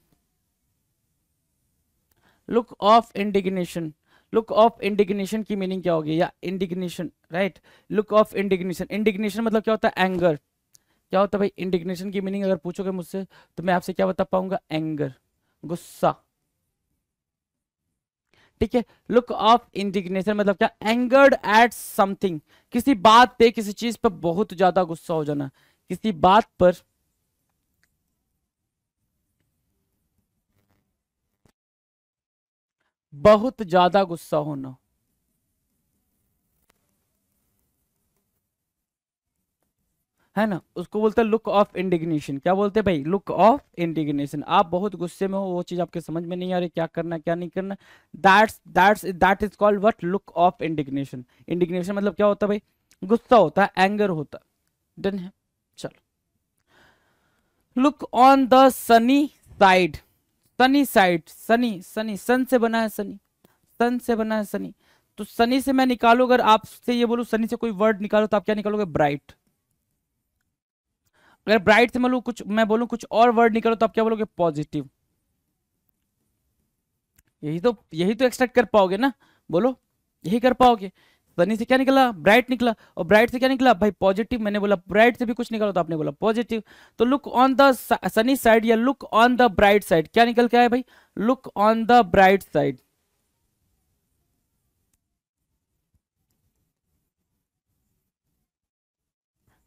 look of indignation, look of indignation की मीनिंग क्या होगी, या indignation, right, look of indignation, indignation मतलब क्या होता है, एंगर, क्या होता है भाई, इंडिग्नेशन की मीनिंग अगर पूछोगे मुझसे तो मैं आपसे क्या बता पाऊंगा, एंगर, गुस्सा, ठीक है। लुक ऑफ इंडिग्नेशन मतलब क्या, एंगर्ड एट समथिंग, किसी बात पे, किसी चीज पर बहुत ज्यादा गुस्सा हो जाना, किसी बात पर बहुत ज्यादा गुस्सा होना, है ना, उसको बोलते हैं लुक ऑफ इंडिग्नेशन। क्या बोलते हैं भाई, लुक ऑफ इंडिग्नेशन, आप बहुत गुस्से में हो, वो चीज आपके समझ में नहीं आ रही, क्या करना क्या नहीं करना, that is called what, look of indignation. Indignation मतलब क्या होता है भाई, गुस्सा होता है, एंगर होता है, डन है। चलो, look on the sunny side, sunny side, sunny sunny sun से बना है, सनी सन से बना है सनी, तो सनी से मैं निकालू, अगर आपसे ये बोलूं सनी से कोई वर्ड निकालो तो आप क्या निकालोगे, ब्राइट। अगर ब्राइट से मैं बोलूं कुछ और वर्ड निकालो तो आप क्या बोलोगे, पॉजिटिव। यही तो एक्सट्रैक्ट कर पाओगे ना, बोलो, यही कर पाओगे। सनी से क्या निकला, ब्राइट निकला, और ब्राइट से क्या निकला भाई, पॉजिटिव। मैंने बोला ब्राइट से भी कुछ निकालो तो आपने बोला पॉजिटिव, तो look on the sunny side या look on the bright side, क्या निकल के आया भाई, look on the bright side,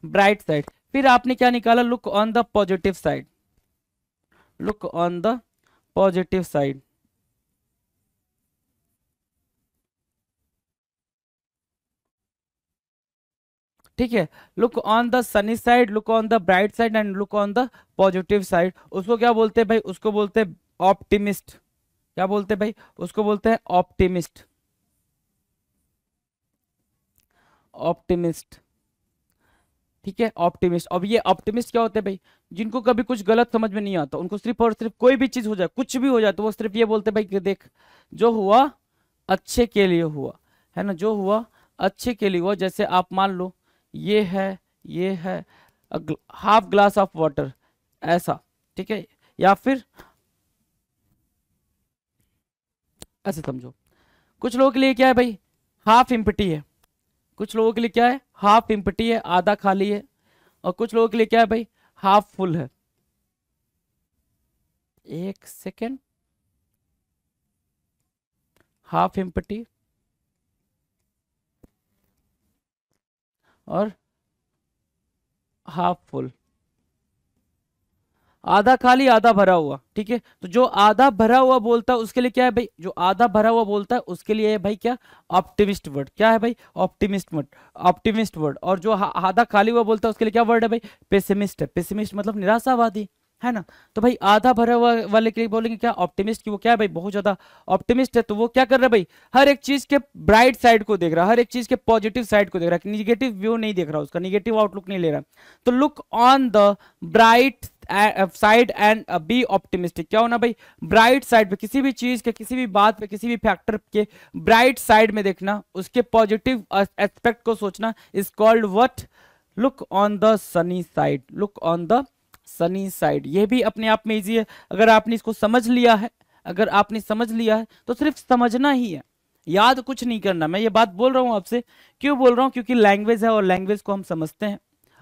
bright side. फिर आपने क्या निकाला, look on the positive side, look on the positive side, ठीक है। Look on the sunny side, look on the bright side and look on the positive side, उसको क्या बोलते हैं भाई, उसको बोलते हैं ऑप्टिमिस्ट। क्या बोलते हैं भाई, उसको बोलते हैं ऑप्टिमिस्ट, ऑप्टिमिस्ट, ठीक है, ऑप्टिमिस्ट। अब ये ऑप्टिमिस्ट क्या होते हैं भाई, जिनको कभी कुछ गलत समझ में नहीं आता, उनको सिर्फ और सिर्फ कोई भी चीज हो जाए, कुछ भी हो जाए, तो वो सिर्फ ये बोलते हैं भाई कि देख जो हुआ अच्छे के लिए हुआ, है ना, जो हुआ अच्छे के लिए हुआ। जैसे आप मान लो ये है हाफ ग्लास ऑफ वाटर, ऐसा, ठीक है, या फिर ऐसे समझो, कुछ लोगों के लिए क्या है भाई, हाफ एम्प्टी है, कुछ लोगों के लिए क्या है, हाफ एम्प्टी है, आधा खाली है, और कुछ लोगों के लिए क्या है भाई, हाफ फुल है, एक सेकेंड, हाफ एम्प्टी और हाफ फुल, आधा खाली आधा भरा हुआ। ठीक है, तो जो आधा भरा हुआ बोलता है उसके लिए क्या है भाई, जो आधा भरा हुआ बोलता है उसके लिए है भाई क्या, ऑप्टिमिस्ट वर्ड। क्या है भाई, ऑप्टिमिस्ट वर्ड, ऑप्टिमिस्ट वर्ड। और जो आधा खाली हुआ बोलता है उसके लिए क्या वर्ड है भाई, पेसिमिस्ट है। पेसिमिस्ट मतलब निराशावादी, है ना। तो भाई आधा भरा हुआ वाले के लिए बोलेंगे क्या, ऑप्टिमिस्ट की वो क्या है भाई, बहुत ज्यादा ऑप्टिमिस्ट है। तो वो क्या कर रहा है भाई, हर एक चीज के ब्राइट साइड को देख रहा है, हर एक चीज के पॉजिटिव साइड को देख रहा है, निगेटिव व्यू नहीं देख रहा, उसका निगेटिव आउटलुक नहीं ले रहा। तो look on the bright side and be optimistic. क्या होना भाई, ब्राइट साइड पे, किसी भी चीज के, किसी भी बात पे, किसी भी फैक्टर के ब्राइट साइड में देखना, उसके पॉजिटिव एस्पेक्ट को सोचना is called what, look on the sunny side, look on the sunny side. ये भी अपने आप में इजी है, अगर आपने इसको समझ लिया है, अगर आपने समझ लिया है तो सिर्फ समझना ही है, याद कुछ नहीं करना। मैं ये बात बोल रहा हूं आपसे, क्यों बोल रहा हूं, क्योंकि लैंग्वेज है और लैंग्वेज को हम समझते हैं,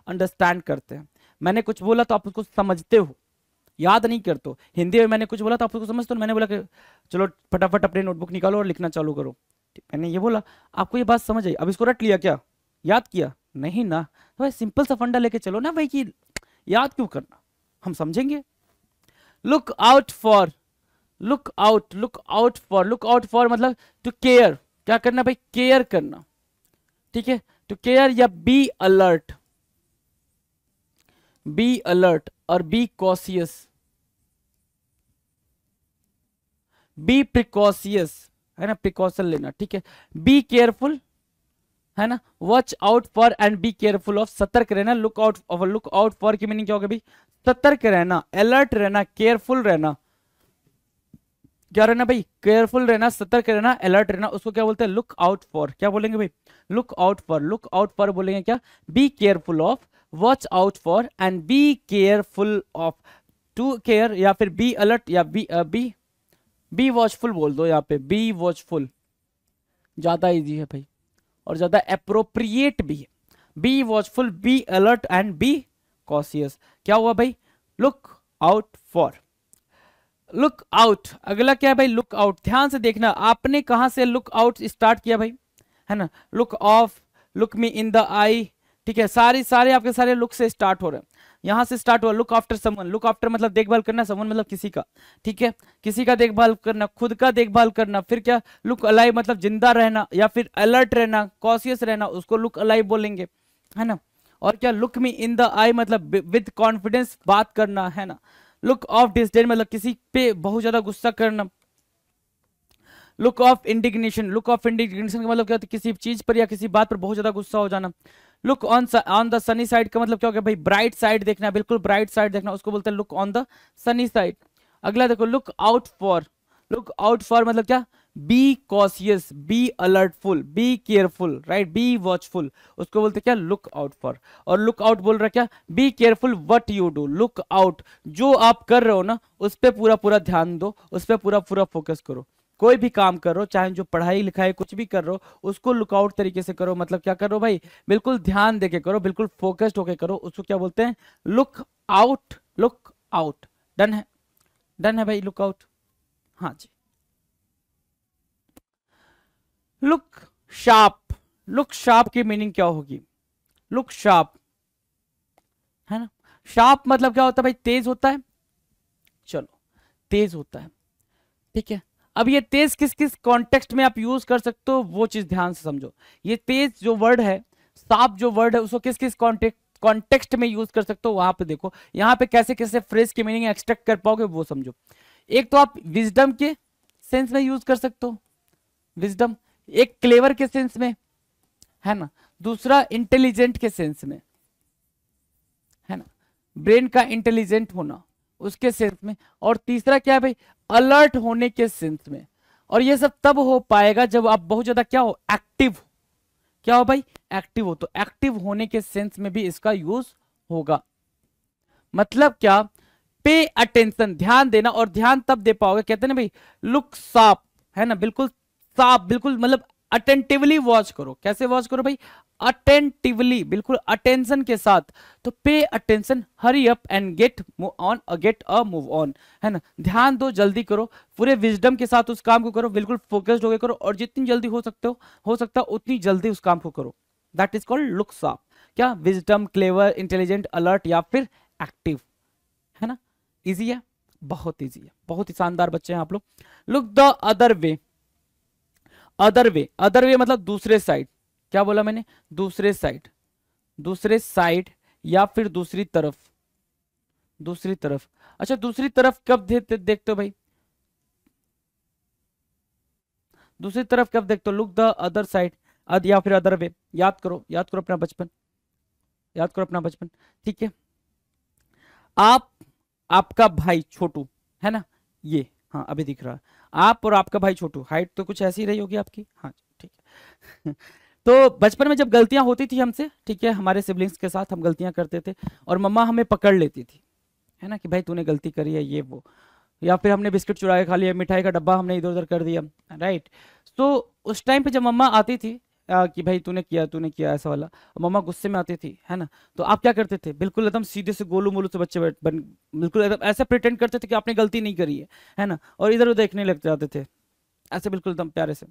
अंडरस्टैंड करते हैं। मैंने कुछ बोला तो आप उसको समझते हो, याद नहीं करते हो। हिंदी में मैंने कुछ बोला तो आप उसको समझते हो, मैंने बोला कि चलो फटाफट अपनी नोटबुक निकालो और लिखना चालू करो, मैंने ये बोला, आपको ये बात समझ आई, अब इसको रट लिया क्या, याद किया नहीं ना। तो भाई सिंपल सा फंडा लेके चलो ना भाई, कि याद क्यों करना, हम समझेंगे। Look out for, look out, look out for, look out for मतलब टू केयर, क्या करना भाई, केयर करना। ठीक है, टू केयर या बी अलर्ट, बी अलर्ट और बी कॉशियस, बी प्रिकॉशियस, है ना, प्रिकॉशन लेना। ठीक है, बी केयरफुल, है ना, watch out for and be careful of, सतर्क रहना। Look out, look out for की मीनिंग क्या होगा भाई, सतर्क रहना, अलर्ट रहना, केयरफुल रहना। क्या रहना भाई, केयरफुल रहना, सतर्क रहना, अलर्ट रहना, उसको क्या बोलते हैं, लुक आउट फॉर। क्या बोलेंगे भाई, look out for, look out for बोलेंगे क्या, be careful of, watch out for and be careful of, to care या फिर बी अलर्ट या बी वॉचफुल बोल दो, यहाँ पे बी वॉचफुल ज्यादा इजी है भाई और ज्यादा अप्रोप्रिएट भी है। Be watchful, B alert and be cautious. क्या हुआ भाई, look out for, look out. अगला क्या है भाई, लुक आउट। ध्यान से देखना, आपने कहां से लुक आउट स्टार्ट किया भाई, है ना, look off, look me in the eye. ठीक है, सारे आपके सारे लुक से स्टार्ट हो रहे हैं, यहां से स्टार्ट हुआ। Look after someone, look after मतलब देखभाल करना, समवन मतलब किसी का। ठीक है, किसी का देखभाल करना, खुद का देखभाल करना। फिर क्या, लुक अलाइव मतलब जिंदा रहना या फिर अलर्ट रहना, कॉशियस रहना, उसको लुक अलाइव बोलेंगे, है ना। और क्या, लुक मी इन द आई मतलब विद कॉन्फिडेंस बात करना, है ना। लुक ऑफ डिसडेन मतलब किसी पे बहुत ज्यादा गुस्सा करना। Look of indignation, look of indignation का मतलब क्या होता है, किसी चीज पर या किसी बात पर बहुत ज्यादा गुस्सा हो जाना। Look on the sunny side का मतलब क्या हो गया भाई, ब्राइट साइड देखना, बिल्कुल ब्राइट साइड देखना, उसको बोलते हैं look on the sunny side. अगला देखो, look out for, look out for मतलब क्या, be cautious, be alertful, be careful, right, be watchful, उसको बोलते क्या, लुक आउट फॉर। और लुक आउट बोल रहा क्या, be careful what you do, look out, जो आप कर रहे हो ना उस पर पूरा पूरा ध्यान दो, उस पर पूरा पूरा फोकस करो। कोई भी काम कर रहे हो, चाहे जो पढ़ाई लिखाई कुछ भी कर रहे हो, उसको लुकआउट तरीके से करो। मतलब क्या करो भाई, बिल्कुल ध्यान देके करो, बिल्कुल फोकस्ड होके करो, उसको क्या बोलते हैं, look out, look out. Done है, डन है भाई, लुक आउट। हाँ जी, लुक शार्प, लुक शार्प की मीनिंग क्या होगी, लुक शार्प, है ना। शार्प मतलब क्या होता है भाई, तेज होता है, चलो तेज होता है। ठीक है, अब ये तेज किस किस कॉन्टेक्स्ट में आप यूज कर सकते हो वो चीज ध्यान से समझो। ये तेज जो वर्ड है, शार्प जो वर्ड है, उसको किस किस कॉन्टेक्स्ट में यूज कर सकते हो वहां पे देखो, यहाँ पे कैसे कैसे फ्रेज की मीनिंग एक्सट्रैक्ट कर पाओगे वो समझो। एक तो आप विजडम के सेंस में यूज कर सकते हो, विजडम, एक क्लेवर के सेंस में, है ना, दूसरा इंटेलिजेंट के सेंस में, है ना, ब्रेन का इंटेलिजेंट होना उसके सेंस में, और तीसरा क्या है भाई, अलर्ट होने के सेंस में। और ये सब तब हो पाएगा जब आप बहुत ज्यादा क्या हो, एक्टिव हो। क्या हो भाई, एक्टिव हो। तो एक्टिव होने के सेंस में भी इसका यूज होगा। मतलब क्या, पे अटेंशन, ध्यान देना, और ध्यान तब दे पाओगे, कहते हैं ना भाई, लुक शार्प, है ना, बिल्कुल साफ, बिल्कुल मतलब अटेंटिवली वॉच करो। कैसे वॉच करो भाई? अटेंटिवली, बिल्कुल अटेंशन के साथ। तो pay attention, hurry up and get on, get a move on, है ना। ध्यान दो, जल्दी करो, पूरे विजडम के साथ उस काम को करो, बिल्कुल फोकस्ड होकर करो, और जितनी जल्दी हो सकता उतनी जल्दी उस काम को करो। That is called look sharp. क्या? विजडम, क्लेवर, इंटेलिजेंट, अलर्ट या फिर एक्टिव, है ना। इजी है, बहुत इजी है, बहुत ही शानदार बच्चे हैं आप लोग। Look the other way. Other way, other way मतलब दूसरे साइड। क्या बोला मैंने? दूसरे साइड, दूसरे साइड या फिर दूसरी तरफ, दूसरी तरफ। अच्छा, दूसरी तरफ कब देखते हो भाई? दूसरी तरफ कब देखते हो? लुक द अदर साइड, अद या फिर अदर वे। याद करो, याद करो अपना बचपन, याद करो अपना बचपन, ठीक है। आप, आपका भाई छोटू, है ना, ये, हाँ अभी दिख रहा है। आप और आपका भाई छोटू, हाइट तो कुछ ऐसी रही होगी आपकी, हाँ ठीक है। तो बचपन में जब गलतियां होती थी हमसे, ठीक है, हमारे सिबलिंग्स के साथ हम गलतियां करते थे, और मम्मा हमें पकड़ लेती थी, है ना, कि भाई तूने गलती करी है, ये वो। या फिर हमने बिस्किट चुरा के खा लिया, मिठाई का डब्बा हमने इधर उधर कर दिया, राइट। तो उस टाइम पे जब मम्मा आती थी कि भाई तूने किया ऐसा वाला, और मम्मा गुस्से में आती थी, है ना, तो आप क्या करते थे? बिल्कुल एकदम सीधे से गोलू मोलू से बच्चे बिल्कुल एकदम ऐसे प्रिटेंड करते थे कि आपने गलती नहीं करी है ना, और इधर उधर देखने लग जाते थे, ऐसे बिल्कुल एकदम प्यारे से,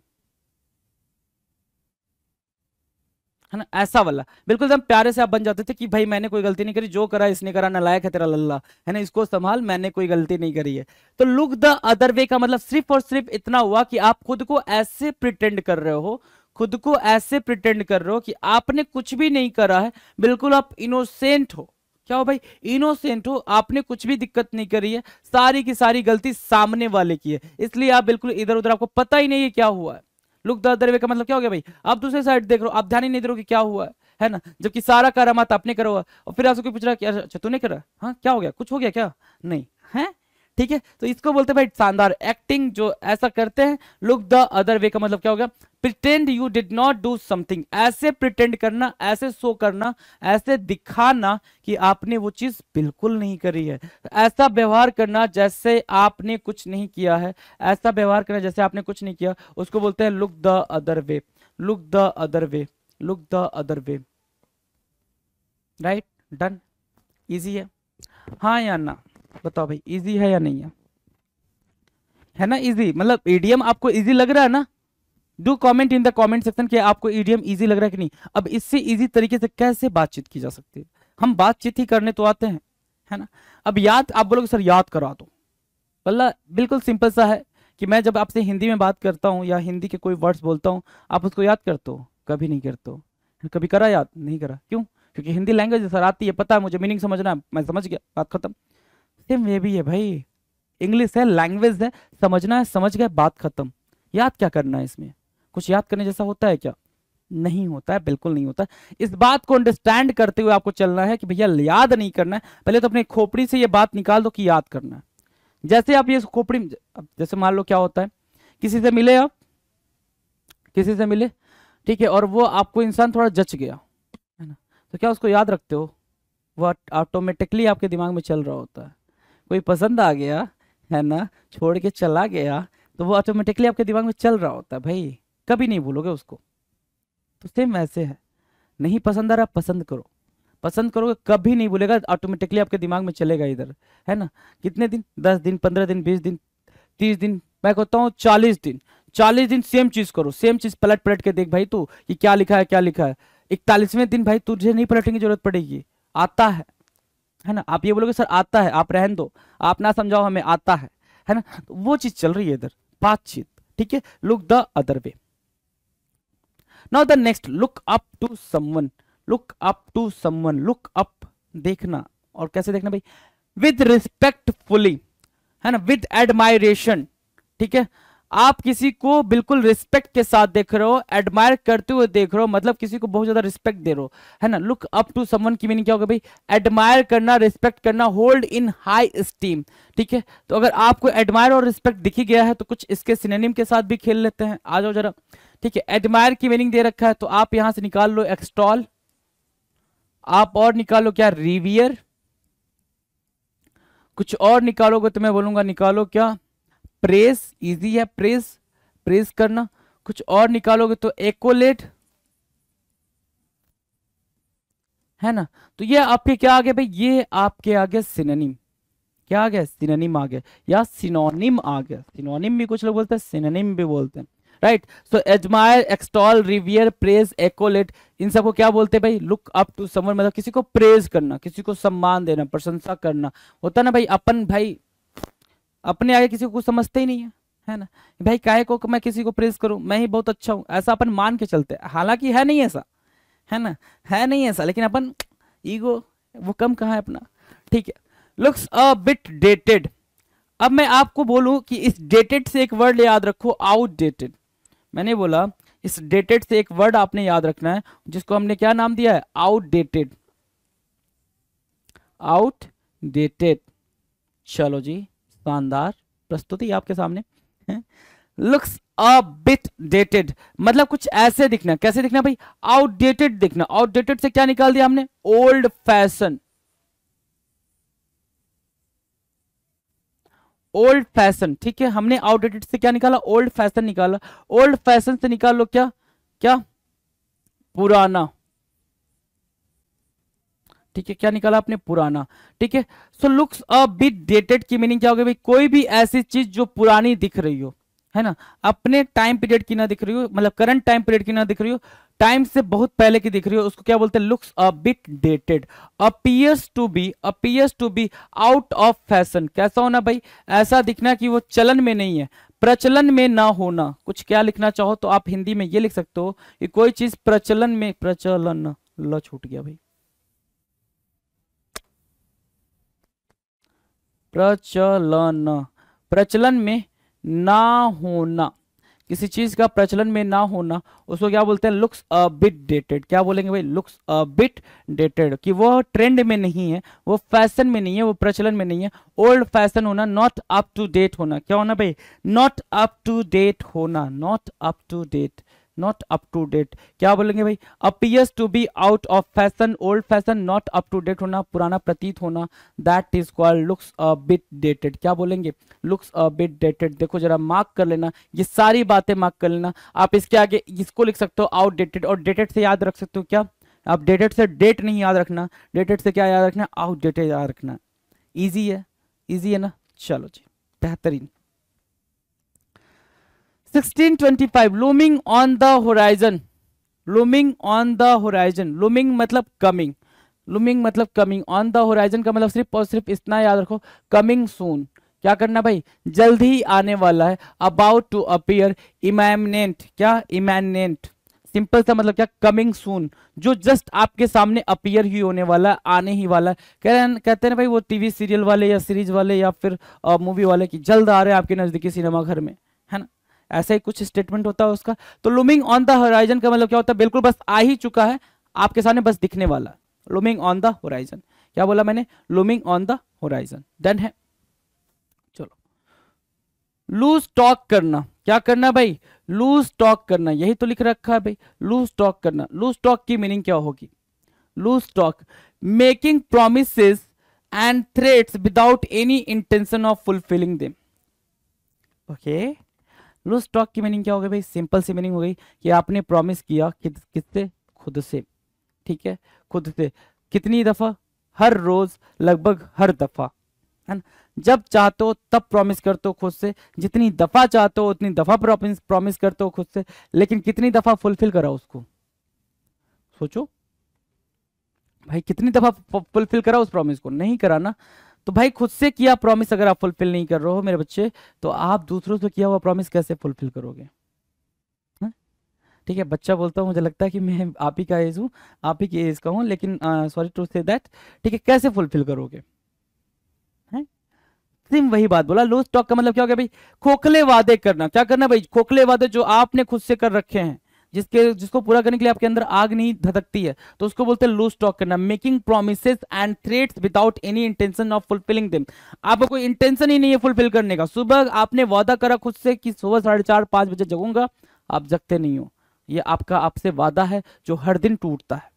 है ना, ऐसा वाला बिल्कुल एकदम प्यारे से आप बन जाते थे कि भाई मैंने कोई गलती नहीं करी, जो करा इसने करा, नालायक है तेरा लल्ला, है ना, इसको संभाल, मैंने कोई गलती नहीं करी है। तो लुक द अदर वे का मतलब सिर्फ और सिर्फ इतना हुआ कि आप खुद को ऐसे प्रिटेंड कर रहे हो, खुद को ऐसे प्रिटेंड कर रहे हो कि आपने कुछ भी नहीं करा है, बिल्कुल आप इनोसेंट हो। क्या हो भाई? इनोसेंट हो, आपने कुछ भी दिक्कत नहीं करी है, सारी की सारी गलती सामने वाले की है, इसलिए आप बिल्कुल इधर उधर, आपको पता ही नहीं है क्या हुआ है। लुक द अदर वे का मतलब क्या हो गया भाई? आप दूसरे साइड देख रहे हो, आप ध्यान ही नहीं दे रहे हो कि क्या हुआ है ना, जबकि सारा करामात आपने करा हुआ, और फिर आपसे कोई पूछ रहा है कि अच्छा तूने करा, हाँ क्या हो गया, कुछ हो गया क्या? नहीं है, ठीक है। तो इसको बोलते हैं भाई शानदार एक्टिंग, जो ऐसा करते हैं। लुक द अदर वे का मतलब क्या हो गया? Pretend you did not do something, ऐसे प्रिटेंड करना, ऐसे शो करना, ऐसे दिखाना कि आपने वो चीज बिल्कुल नहीं करी है, ऐसा व्यवहार करना जैसे आपने कुछ नहीं किया है, ऐसा व्यवहार करना जैसे आपने कुछ नहीं किया, उसको बोलते हैं look the other way, look the other way, look the other way, right, done. Easy है, हाँ या ना? बताओ भाई, इजी है या नहीं है ना? इजी मतलब ईडीएम आपको इजी लग रहा है ना? Do comment in the comment section कि आपको ईडीएम इजी लग रहा है कि नहीं। अब इससे इजी तरीके से कैसे बातचीत की जा सकती है? हम बातचीत ही करने तो आते हैं, है ना। अब याद, आप बोलोगे सर याद करा दो, मतलब बिल्कुल सिंपल सा है कि मैं जब आपसे हिंदी में बात करता हूँ या हिंदी के कोई वर्ड्स बोलता हूँ, आप उसको याद करते हो? कभी नहीं करते हो। कभी करा याद? नहीं करा। क्यों? क्योंकि हिंदी लैंग्वेज सर आती है, पता है मुझे, मीनिंग समझना है, मैं समझ गया, बात खत्म। सेम ये भी है भाई, इंग्लिश है, लैंग्वेज है, समझना है, समझ गए, बात खत्म। याद क्या करना है इसमें? कुछ याद करने जैसा होता है क्या? नहीं होता है, बिल्कुल नहीं होता। इस बात को अंडरस्टैंड करते हुए आपको चलना है कि भैया याद नहीं करना है, पहले तो अपने खोपड़ी से ये बात निकाल दो कि याद करना है। जैसे आप ये खोपड़ी, अब जैसे मान लो क्या होता है, किसी से मिले आप, किसी से मिले, ठीक है, और वो आपको इंसान थोड़ा जच गया, है ना, तो क्या उसको याद रखते हो? वो ऑटोमेटिकली आपके दिमाग में चल रहा होता है। कोई पसंद आ गया, है ना, छोड़ के चला गया, तो वो ऑटोमेटिकली आपके दिमाग में चल रहा होता है भाई, कभी नहीं भूलोगे उसको। तो सेम ऐसे है, नहीं पसंद आ रहा, पसंद करो, पसंद करोगे कभी नहीं भूलेगा, ऑटोमेटिकली आपके दिमाग में चलेगा इधर, है ना। कितने दिन? 10 दिन, 15 दिन, 20 दिन, 30 दिन, मैं कहता हूँ 40 दिन। 40 दिन सेम चीज करो, सेम चीज पलट पलट के देख भाई तू कि क्या लिखा है, क्या लिखा है। 41वें दिन भाई तुझे नहीं पलटने की जरूरत पड़ेगी, आता है ना। आप ये बोलोगे सर आता है, आप रहन दो, आप ना समझाओ हमें, आता है ना। तो वो चीज चल रही है इधर, बातचीत, ठीक है। Look the other way. Now the next, look up to someone, look up to someone, look up, देखना, और कैसे देखना भाई? विद रिस्पेक्टफुली, है ना, विद एडमायरेशन, ठीक है। आप किसी को बिल्कुल रिस्पेक्ट के साथ देख रहे हो, एडमायर करते हुए देख रहे हो, मतलब किसी को बहुत ज्यादा रिस्पेक्ट दे रहे हो, है ना। लुक अप टू समवन की मीनिंग क्या होगा भाई? एडमायर करना, रिस्पेक्ट करना, होल्ड इन हाई स्टीम, ठीक है। तो अगर आपको एडमायर और रिस्पेक्ट दिख ही गया है तो कुछ इसके सिनोनिम के साथ भी खेल लेते हैं, आ जाओ जरा, ठीक है। एडमायर की मीनिंग दे रखा है, तो आप यहां से निकाल लो एक्सटॉल, आप और निकालो क्या? रिवियर, कुछ और निकालोगे तो मैं बोलूंगा निकालो क्या? प्रेस, इजी है प्रेस, प्रेस करना। कुछ और निकालोगे तो एकोलेट, है ना। तो ये आपके क्या आ गया भाई, ये आपके आ गया सिनोनिम। क्या आ गया, सिनोनिम आ गया या सिनोनिम आ गया। सिनोनिम भी कुछ लोग बोलते हैं, सिनोनिम भी बोलते हैं, राइट। सो एडमायर, एक्सटॉल, रिवियर, प्रेज, एकोलेट, इन सबको क्या बोलते हैं भाई, लुक अप टू समवन, मतलब किसी को प्रेज करना, किसी को सम्मान देना, प्रशंसा करना। होता ना भाई, अपन भाई अपने आगे किसी को कुछ समझते ही नहीं है ना। भाई काहे को मैं किसी को प्रेज करूं, मैं ही बहुत अच्छा हूं, ऐसा अपन मान के चलते हैं। हालांकि है नहीं ऐसा, है ना, है नहीं ऐसा, लेकिन अपन ईगो वो कम कहाँ है अपना, ठीक है। Looks a bit dated. अब मैं आपको बोलूं कि इस डेटेड से एक वर्ड याद रखो, आउटडेटेड। मैंने बोला इस डेटेड से एक वर्ड आपने याद रखना है, जिसको हमने क्या नाम दिया है, आउटडेटेड। आउटडेटेड, चलो जी, शानदार प्रस्तुति आपके सामने। लुक्स अ बिट डेटेड मतलब कुछ ऐसे दिखना, कैसे दिखना भाई, आउटडेटेड दिखना। आउटडेटेड से क्या निकाल दिया हमने, ओल्ड फैशन। ओल्ड फैशन, ठीक है, हमने आउटडेटेड से क्या निकाला, ओल्ड फैशन निकाला। ओल्ड फैशन से निकाल लो क्या, क्या, पुराना, ठीक है, क्या निकाला आपने, पुराना, ठीक है। सो लुक्स अ बिट डेटेड की मीनिंग क्या होगी भाई, कोई भी ऐसी चीज जो पुरानी दिख रही हो, है ना, अपने टाइम पीरियड की ना दिख रही हो, मतलब करंट टाइम पीरियड की ना दिख रही हो, टाइम से बहुत पहले की दिख रही हो, उसको क्या बोलते हैं, looks a bit dated. Appears to be out of fashion, कैसा होना भाई, ऐसा दिखना कि वो चलन में नहीं है, प्रचलन में ना होना। कुछ क्या लिखना चाहो तो आप हिंदी में ये लिख सकते हो कि कोई चीज प्रचलन में, प्रचलन, ल छूट गया भाई, प्रचलन, प्रचलन में ना होना, किसी चीज का प्रचलन में ना होना, उसको क्या बोलते हैं, लुक्स अ बिट डेटेड। क्या बोलेंगे भाई, लुक्स अ बिट डेटेड, कि वो ट्रेंड में नहीं है, वो फैशन में नहीं है, वो प्रचलन में नहीं है। ओल्ड फैशन होना, नॉट अप टू डेट होना, क्या होना भाई, नॉट अप टू डेट होना, not up to date, not up to date. क्या बोलेंगे भाई, appears to be out of fashion, old fashion, not up to date होना, पुराना प्रतीत होना, that is called looks a bit dated. क्या बोलेंगे, लुक्स अ बिट डेटेड। देखो जरा मार्क कर लेना, ये सारी बातें मार्क कर लेना। आप इसके आगे इसको लिख सकते हो आउटडेटेड, और डेटेड से याद रख सकते हो क्या, आप डेटेड से डेट नहीं याद रखना, डेटेड से क्या याद रखना, आउटडेटेड याद रखना। इजी है, इजी है ना, चलो जी, बेहतरीन। 1625, looming on the horizon, looming on the horizon, looming मतलब कमिंग, लूमिंग मतलब कमिंग, ऑन द होराइजन का मतलब सिर्फ और सिर्फ इतना याद रखो, कमिंग सून, क्या करना भाई, जल्द ही आने वाला है। अबाउट टू अपीयर, इमैमिनेंट, क्या, इमैमिनेंट, सिंपल सा मतलब क्या, कमिंग सून, जो जस्ट आपके सामने अपीयर ही होने वाला है, आने ही वाला है। कहते हैं भाई वो टीवी सीरियल वाले या सीरीज वाले या फिर मूवी वाले की जल्द आ रहे हैं आपके नजदीकी सिनेमा घर में, है ना, ऐसा ही कुछ स्टेटमेंट होता है उसका। तो लूमिंग ऑन द होराइजन का मतलब क्या होता है, बिल्कुल बस आ ही चुका है आपके सामने, बस दिखने वाला है, लूमिंग ऑन द होराइजन। क्या बोला मैंने, looming on the horizon, done है। चलो, लूज टॉक करना, क्या करना भाई, लूज टॉक करना, यही तो लिख रखा है भाई, लूज टॉक करना। लूज टॉक की मीनिंग क्या होगी, loose talk, making promises and threats without any intention of fulfilling them. Okay, loose talk की मीनिंग क्या हो गई भाई, सिंपल सी मीनिंग हो गई कि आपने प्रॉमिस किया किससे, खुद से, ठीक है, खुद से, कितनी दफा, हर रोज, लगभग हर दफा, है ना। जब चाहते हो तब प्रॉमिस करते हो खुद से, जितनी दफा चाहते हो उतनी दफा प्रॉमिस करते हो खुद से, लेकिन कितनी दफा फुलफिल करा उसको, सोचो भाई, कितनी दफा फुलफिल करा उस प्रॉमिस को, नहीं करा ना। तो भाई खुद से किया प्रॉमिस अगर आप फुलफिल नहीं कर रहे हो मेरे बच्चे, तो आप दूसरों से किया हुआ प्रॉमिस कैसे फुलफिल करोगे, ठीक है। बच्चा बोलता हूँ, मुझे लगता है कि मैं आप ही का एज हूँ, आप ही की एज का हूँ, लेकिन सॉरी टू से दैट, ठीक है, कैसे फुलफिल करोगे, हैं, सिर्फ वही बात बोला। लूज टॉक का मतलब क्या हो गया भाई, खोखले वादे करना। क्या करना भाई, खोखले वादे जो आपने खुद से कर रखे हैं, जिसको पूरा करने के लिए आपके अंदर आग नहीं धधकती है, तो उसको बोलते हैं लूज टॉक करना। Making promises and threats without any intention of fulfilling them, आपको कोई इंटेंशन ही नहीं है फुलफिल करने का। सुबह आपने वादा करा खुद से कि सुबह 4:30-5 बजे जगूंगा, आप जगते नहीं हो, ये आपका आपसे वादा है जो हर दिन टूटता है।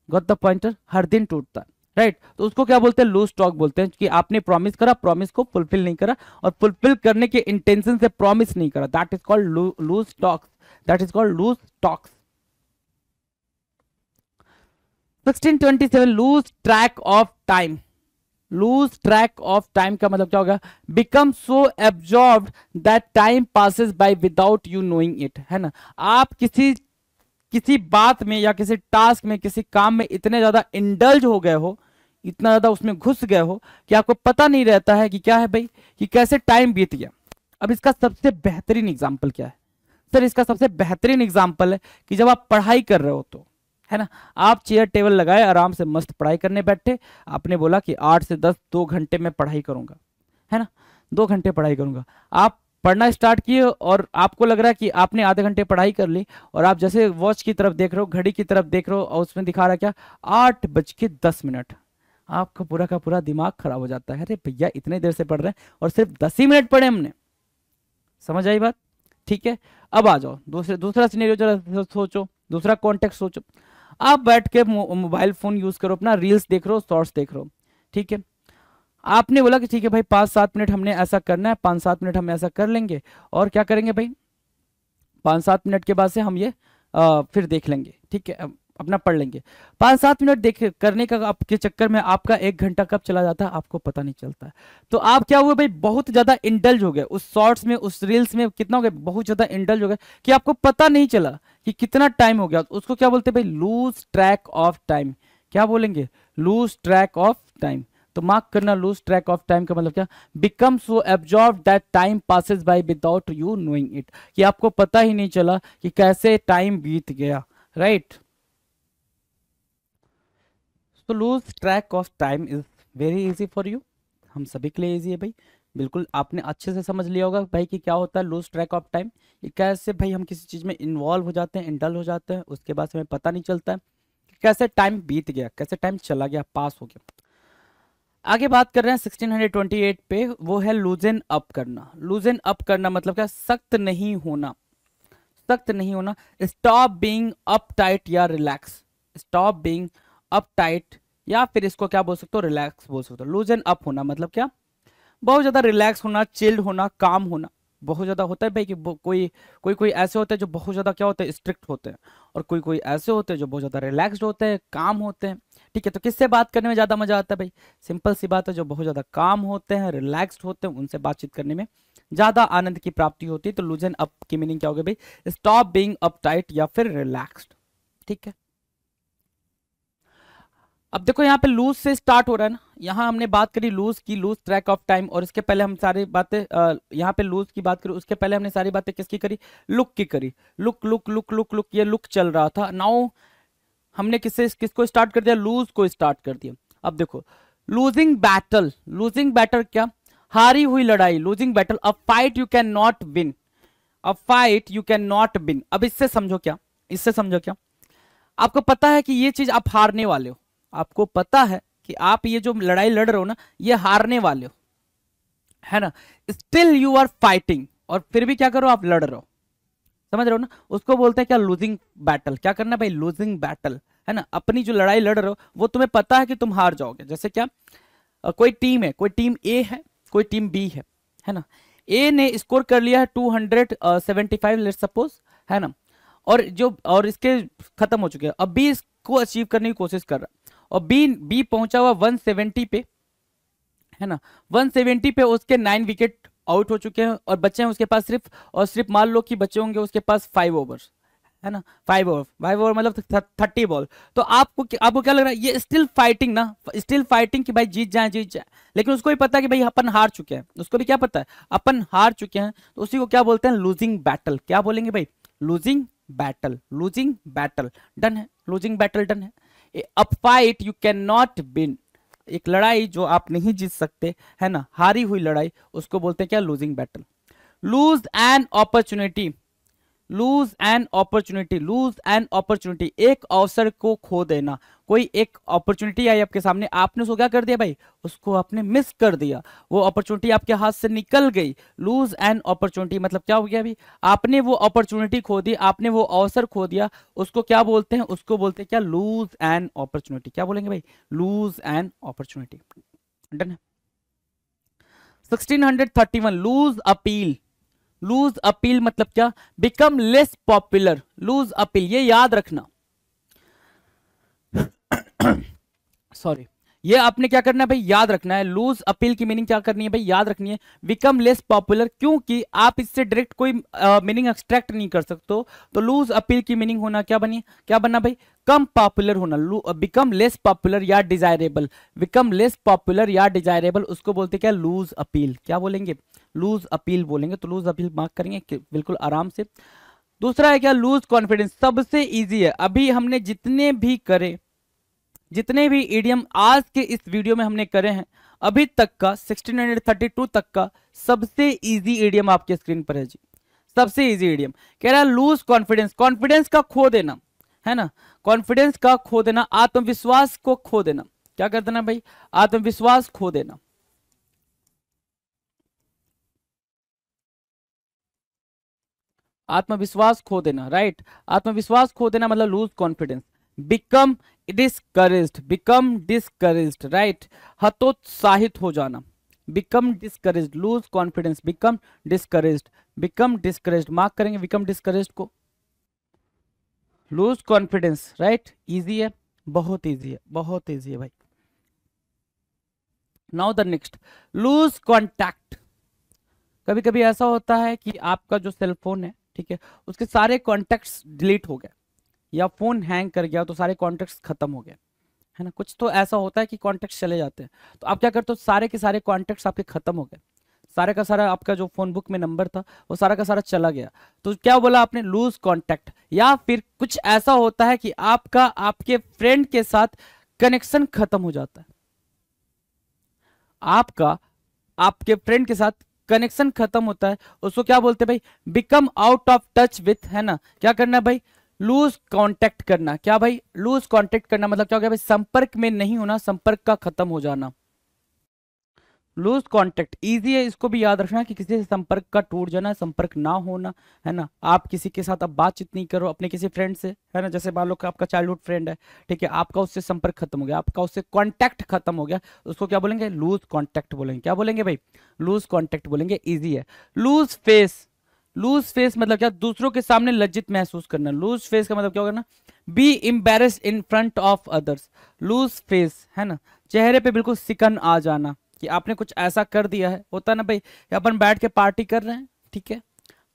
गॉट द पॉइंटर, हर दिन टूटता है। राइट तो उसको क्या बोलते हैं, लूज टॉक बोलते हैं, कि आपने प्रॉमिस करा, प्रॉमिस को फुलफिल नहीं करा, और फुलफिल करने के इंटेंशन से प्रॉमिस नहीं करा, that is called loose talks, that is called loose talks. 1627 lose track of time. Lose track of time का मतलब क्या होगा, become so absorbed that time passes by without you knowing it, है ना। आप किसी किसी बात में या किसी टास्क में, किसी काम में इतने ज्यादा इंडल्ज हो गए हो, इतना ज्यादा उसमें घुस गए हो कि आपको पता नहीं रहता है कि क्या है भाई, कि कैसे टाइम बीत गया। अब इसका सबसे बेहतरीन एग्जाम्पल क्या है सर, इसका सबसे बेहतरीन एग्जाम्पल है कि जब आप पढ़ाई कर रहे हो तो, है ना, आप चेयर टेबल लगाए, आराम से मस्त पढ़ाई करने बैठे, आपने बोला कि 8 से 10 2 घंटे में पढ़ाई करूंगा, है ना, 2 घंटे पढ़ाई करूंगा। आप पढ़ना स्टार्ट किए और आपको लग रहा है कि आपने आधे घंटे पढ़ाई कर ली, और आप जैसे वॉच की तरफ देख रहे हो, घड़ी की तरफ देख रहे हो, और उसमें दिखा रहा है क्या, 8:10। आपका पूरा का पूरा दिमाग खराब हो जाता है, अरे भैया इतने देर से पढ़ रहे हैं और सिर्फ 10 ही मिनट पढ़े हमने। समझ आई बात, ठीक है। अब आ जाओ दूसरा सिनेरियो, जरा सोचो, दूसरा कॉन्टेक्स्ट सोचो। आप बैठ के मोबाइल फोन यूज करो, अपना रील्स देख रहे हो, शॉर्ट्स देख रहे हो, ठीक है। आपने बोला कि ठीक है भाई 5-7 मिनट हमने ऐसा करना है, 5-7 मिनट हम ऐसा कर लेंगे, और क्या करेंगे भाई, 5-7 मिनट के बाद से हम ये फिर देख लेंगे, ठीक है, अपना पढ़ लेंगे। 5-7 मिनट देख करने का आपके चक्कर में आपका 1 घंटा कब चला जाता है आपको पता नहीं चलता है। तो आप क्या हुए भाई, बहुत ज्यादा इंडल्ज हो गए उस शॉर्ट्स में, उस रील्स में, कितना हो गए, बहुत ज्यादा इंडल्ज हो गए कि आपको पता नहीं चला कि कितना टाइम हो गया। उसको क्या बोलते हैं भाई, लूज ट्रैक ऑफ टाइम। क्या बोलेंगे, लूज ट्रैक ऑफ टाइम। तो मार्क करना, लूज ट्रैक ऑफ टाइम का मतलब क्या, become so absorb that time passes by without you knowing it, कि आपको पता ही नहीं चला कि कैसे टाइम बीत गया, राइट। तो loose track of time is very easy for you, हम सभी के लिए इजी है भाई। बिल्कुल आपने अच्छे से समझ लिया होगा भाई कि क्या होता है लूज ट्रैक ऑफ टाइम। ये कैसे भाई हम किसी चीज में इन्वॉल्व हो जाते हैं, इंडल हो जाते हैं, उसके बाद हमें पता नहीं चलता है कि कैसे टाइम बीत गया, कैसे टाइम चला गया, पास हो गया। आगे बात कर रहे हैं 1628 पे, वो है लूजन अप करना। लूजन अप करना मतलब क्या, सख्त नहीं होना, सख्त नहीं होना। स्टॉप बीइंग अप टाइट या relax, stop being up tight, या फिर इसको क्या बोल सकते हो, रिलैक्स बोल सकते हो। लूजन अप होना मतलब क्या, बहुत ज्यादा रिलैक्स होना, चिल्ड होना, काम होना। बहुत ज्यादा होता है भाई कि कोई कोई कोई ऐसे होते हैं जो बहुत ज्यादा क्या होते हैं, स्ट्रिक्ट होते हैं, और कोई कोई ऐसे होते हैं जो बहुत ज्यादा रिलैक्स्ड होते हैं, काम होते हैं, ठीक है। तो किससे बात करने में ज्यादा मजा आता है भाई, सिंपल सी बात है, जो बहुत ज्यादा काम होते हैं, रिलैक्स्ड होते हैं, उनसे बातचीत करने में ज्यादा आनंद की प्राप्ति होती है। तो लूजन अप की मीनिंग क्या होगी भाई, स्टॉप बीइंग अपटाइट या फिर रिलैक्स्ड, ठीक है। अब देखो यहाँ पे लूज से स्टार्ट हो रहा है ना, यहाँ हमने बात करी लूज की, लूज ट्रैक ऑफ टाइम, और इसके पहले हम सारी बातें यहाँ पे लूज की बात करी, उसके पहले हमने सारी बातें किसकी करी, लुक की करी। Look look look look look, ये लुक चल रहा था। नाउ हमने किसको स्टार्ट कर दिया, लूज को स्टार्ट कर दिया। अब देखो लूजिंग बैटल, लूजिंग बैटल क्या, हारी हुई लड़ाई, losing battle, a fight you can not win, a fight you can not win. अब इससे समझो क्या, इससे समझो क्या, आपको पता है कि ये चीज आप हारने वाले हो, आपको पता है कि आप ये जो लड़ाई लड़ रहे हो ना, ये हारने वाले हो, है ना। स्टिल यू आर फाइटिंग, और फिर भी क्या करो, आप लड़ रहे हो, समझ रहे हो ना। उसको बोलते हैं क्या, लूजिंग बैटल। क्या करना भाई, लूजिंग बैटल, है ना। अपनी जो लड़ाई लड़ रहे हो वो तुम्हें पता है कि तुम हार जाओगे। जैसे क्या, कोई टीम है, कोई टीम ए है, कोई टीम बी है ना। ए ने स्कोर कर लिया है 275 लेट्स सपोज, है ना, और इसके खत्म हो चुके हैं। अब बी इसको अचीव करने की कोशिश कर रहा है, और बी पहुंचा हुआ 170 पे, है ना। 170 पे उसके 9 विकेट आउट हो चुके हैं, और बच्चे हैं उसके पास सिर्फ मान लो कि बच्चे होंगे उसके पास 5 ओवर्स, है ना। 5 ओवर मतलब 30 बॉल। तो आपको क्या लग रहा है, ये स्टिल फाइटिंग ना, स्टिल फाइटिंग कि भाई जीत जाए। लेकिन उसको भी पता है कि भाई अपन हार चुके हैं, उसको भी क्या पता है अपन हार चुके हैं, तो उसी को क्या बोलते हैं, लूजिंग बैटल। क्या बोलेंगे भाई, losing battle, losing battle, done है, लूजिंग बैटल डन है। A fight you can not win, एक लड़ाई जो आप नहीं जीत सकते, है ना, हारी हुई लड़ाई, उसको बोलते हैं क्या, losing battle. Lose an opportunity, lose an opportunity, lose an opportunity, एक अवसर को खो देना। कोई एक अपॉर्चुनिटी आई आपके सामने, आपने उसको क्या कर दिया भाई, उसको आपने मिस कर दिया, वो अपॉर्चुनिटी आपके हाथ से निकल गई। लूज एन अपॉर्चुनिटी मतलब क्या हो गया अभी, आपने वो अपॉर्चुनिटी खो दी, आपने वो अवसर खो दिया, उसको क्या बोलते हैं, उसको बोलते हैं क्या, लूज एन अपॉर्चुनिटी। क्या बोलेंगे भाई, लूज एन अपॉर्चुनिटी। डन है। 1631 लूज अपील, लूज अपील मतलब क्या, become less popular, lose appeal, ये याद रखना। सॉरी, ये आपने क्या करना है भाई, याद रखना है। लूज अपील की मीनिंग क्या करनी है भाई, याद रखनी है। बिकम लेस पॉपुलर, क्योंकि आप इससे डायरेक्ट कोई मीनिंग एक्सट्रैक्ट नहीं कर सकते हो, तो लूज अपील की मीनिंग होना क्या बनी, क्या बनना भाई, कम पॉपुलर होना। बिकम लेस पॉपुलर या डिजायरेबल, बिकम लेस पॉपुलर या डिजायरेबल, उसको बोलते क्या, लूज अपील। क्या बोलेंगे, लूज अपील बोलेंगे। तो लूज अपील मार्क करेंगे बिल्कुल आराम से। दूसरा है क्या, लूज कॉन्फिडेंस, सबसे इजी है। अभी हमने जितने भी करे, जितने भी इडियम आज के इस वीडियो में हमने करे हैं अभी तक का, 1632 तक का सबसे इजी इडियम आपके स्क्रीन पर है जी, सबसे इजी इडियम। कह रहा है लूज कॉन्फिडेंस, कॉन्फिडेंस का खो देना, है ना, कॉन्फिडेंस का खो देना, आत्मविश्वास को खो देना। क्या कर देना भाई, आत्मविश्वास खो देना। आत्मविश्वास खो देना, राइट, आत्मविश्वास खो देना मतलब lose confidence. Become discouraged, become discouraged, right, हतोत्साहित हो जाना, become discouraged, lose confidence, become discouraged, become discouraged, mark करेंगे बिकम डिस्करेज्ड को। लूज कॉन्फिडेंस, राइट, इजी है, बहुत इजी है, बहुत इजी है भाई। Now the next, lose contact. कभी कभी ऐसा होता है कि आपका जो सेल फोन है, ठीक है, उसके सारे कॉन्टैक्ट्स डिलीट हो गए, या फोन हैंग कर गया तो सारे कॉन्टैक्ट्स खत्म हो गए, है ना, कुछ तो ऐसा होता है कि कॉन्टैक्ट्स चले जाते हैं, तो आप क्या करते हो, सारे के सारे कॉन्टैक्ट्स आपके खत्म हो गए, सारे का सारा आपका जो फोन बुक में नंबर था वो सारा का सारा चला गया, तो क्या बोला आपने, लूज कॉन्टैक्ट। या फिर कुछ ऐसा होता है कि आपका आपके फ्रेंड के साथ कनेक्शन खत्म हो जाता है, आपका आपके फ्रेंड के साथ कनेक्शन खत्म होता है, उसको क्या बोलते हैं भाई, become out of touch with, है ना, क्या करना है भाई, लूज कांटेक्ट करना। क्या भाई, लूज कांटेक्ट करना मतलब क्या हो गया भाई, संपर्क में नहीं होना, संपर्क का खत्म हो जाना। लूज कांटेक्ट इजी है, इसको भी याद रखना कि किसी से संपर्क का टूट जाना, संपर्क ना होना, है ना, आप किसी के साथ अब बातचीत नहीं करो अपने किसी फ्रेंड से, है ना, जैसे मान लो कि आपका चाइल्डहुड फ्रेंड है, ठीक है, आपका उससे संपर्क खत्म हो गया, आपका उससे कांटेक्ट खत्म हो गया, उसको क्या बोलेंगे, लूज कांटेक्ट बोलेंगे। क्या बोलेंगे भाई, लूज कांटेक्ट बोलेंगे, इजी है। लूज फेस, लूज फेस मतलब क्या, दूसरों के सामने लज्जित महसूस करना। लूज फेस का मतलब क्या होगा ना, be embarrassed in front of others. Lose face, है ना, चेहरे पे बिल्कुल सिकन आ जाना कि आपने कुछ ऐसा कर दिया है, होता है ना भाई, अपन बैठ के पार्टी कर रहे हैं, ठीक है,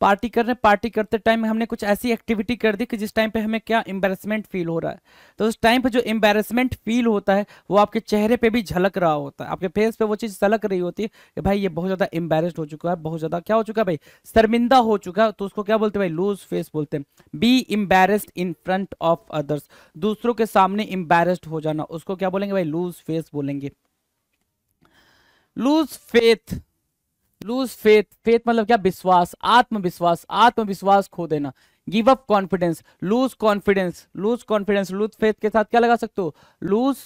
पार्टी कर रहे हैं, पार्टी करते टाइम हमने कुछ ऐसी एक्टिविटी कर दी कि जिस टाइम पे हमें क्या एम्बैरेसमेंट फील हो रहा है, तो उस टाइम पे जो एम्बैरेसमेंट फील होता है वो आपके चेहरे पे भी झलक रहा होता है, आपके फेस पे वो चीज झलक रही होती है कि भाई ये बहुत ज्यादा एम्बैरेस्ड हो चुका है, बहुत ज्यादा क्या हो चुका है भाई, शर्मिंदा हो चुका है, तो उसको क्या बोलते हैं भाई, लूज फेस बोलते हैं। Be embarrassed in front of others, दूसरों के सामने एम्बैरेस्ड हो जाना, उसको क्या बोलेंगे भाई, लूज फेस बोलेंगे। Lose faith, lose faith, faith मतलब क्या, विश्वास, आत्मविश्वास, आत्मविश्वास खो देना। Give up confidence, loose confidence, loose confidence, lose faith के साथ क्या लगा सकते हो, लूज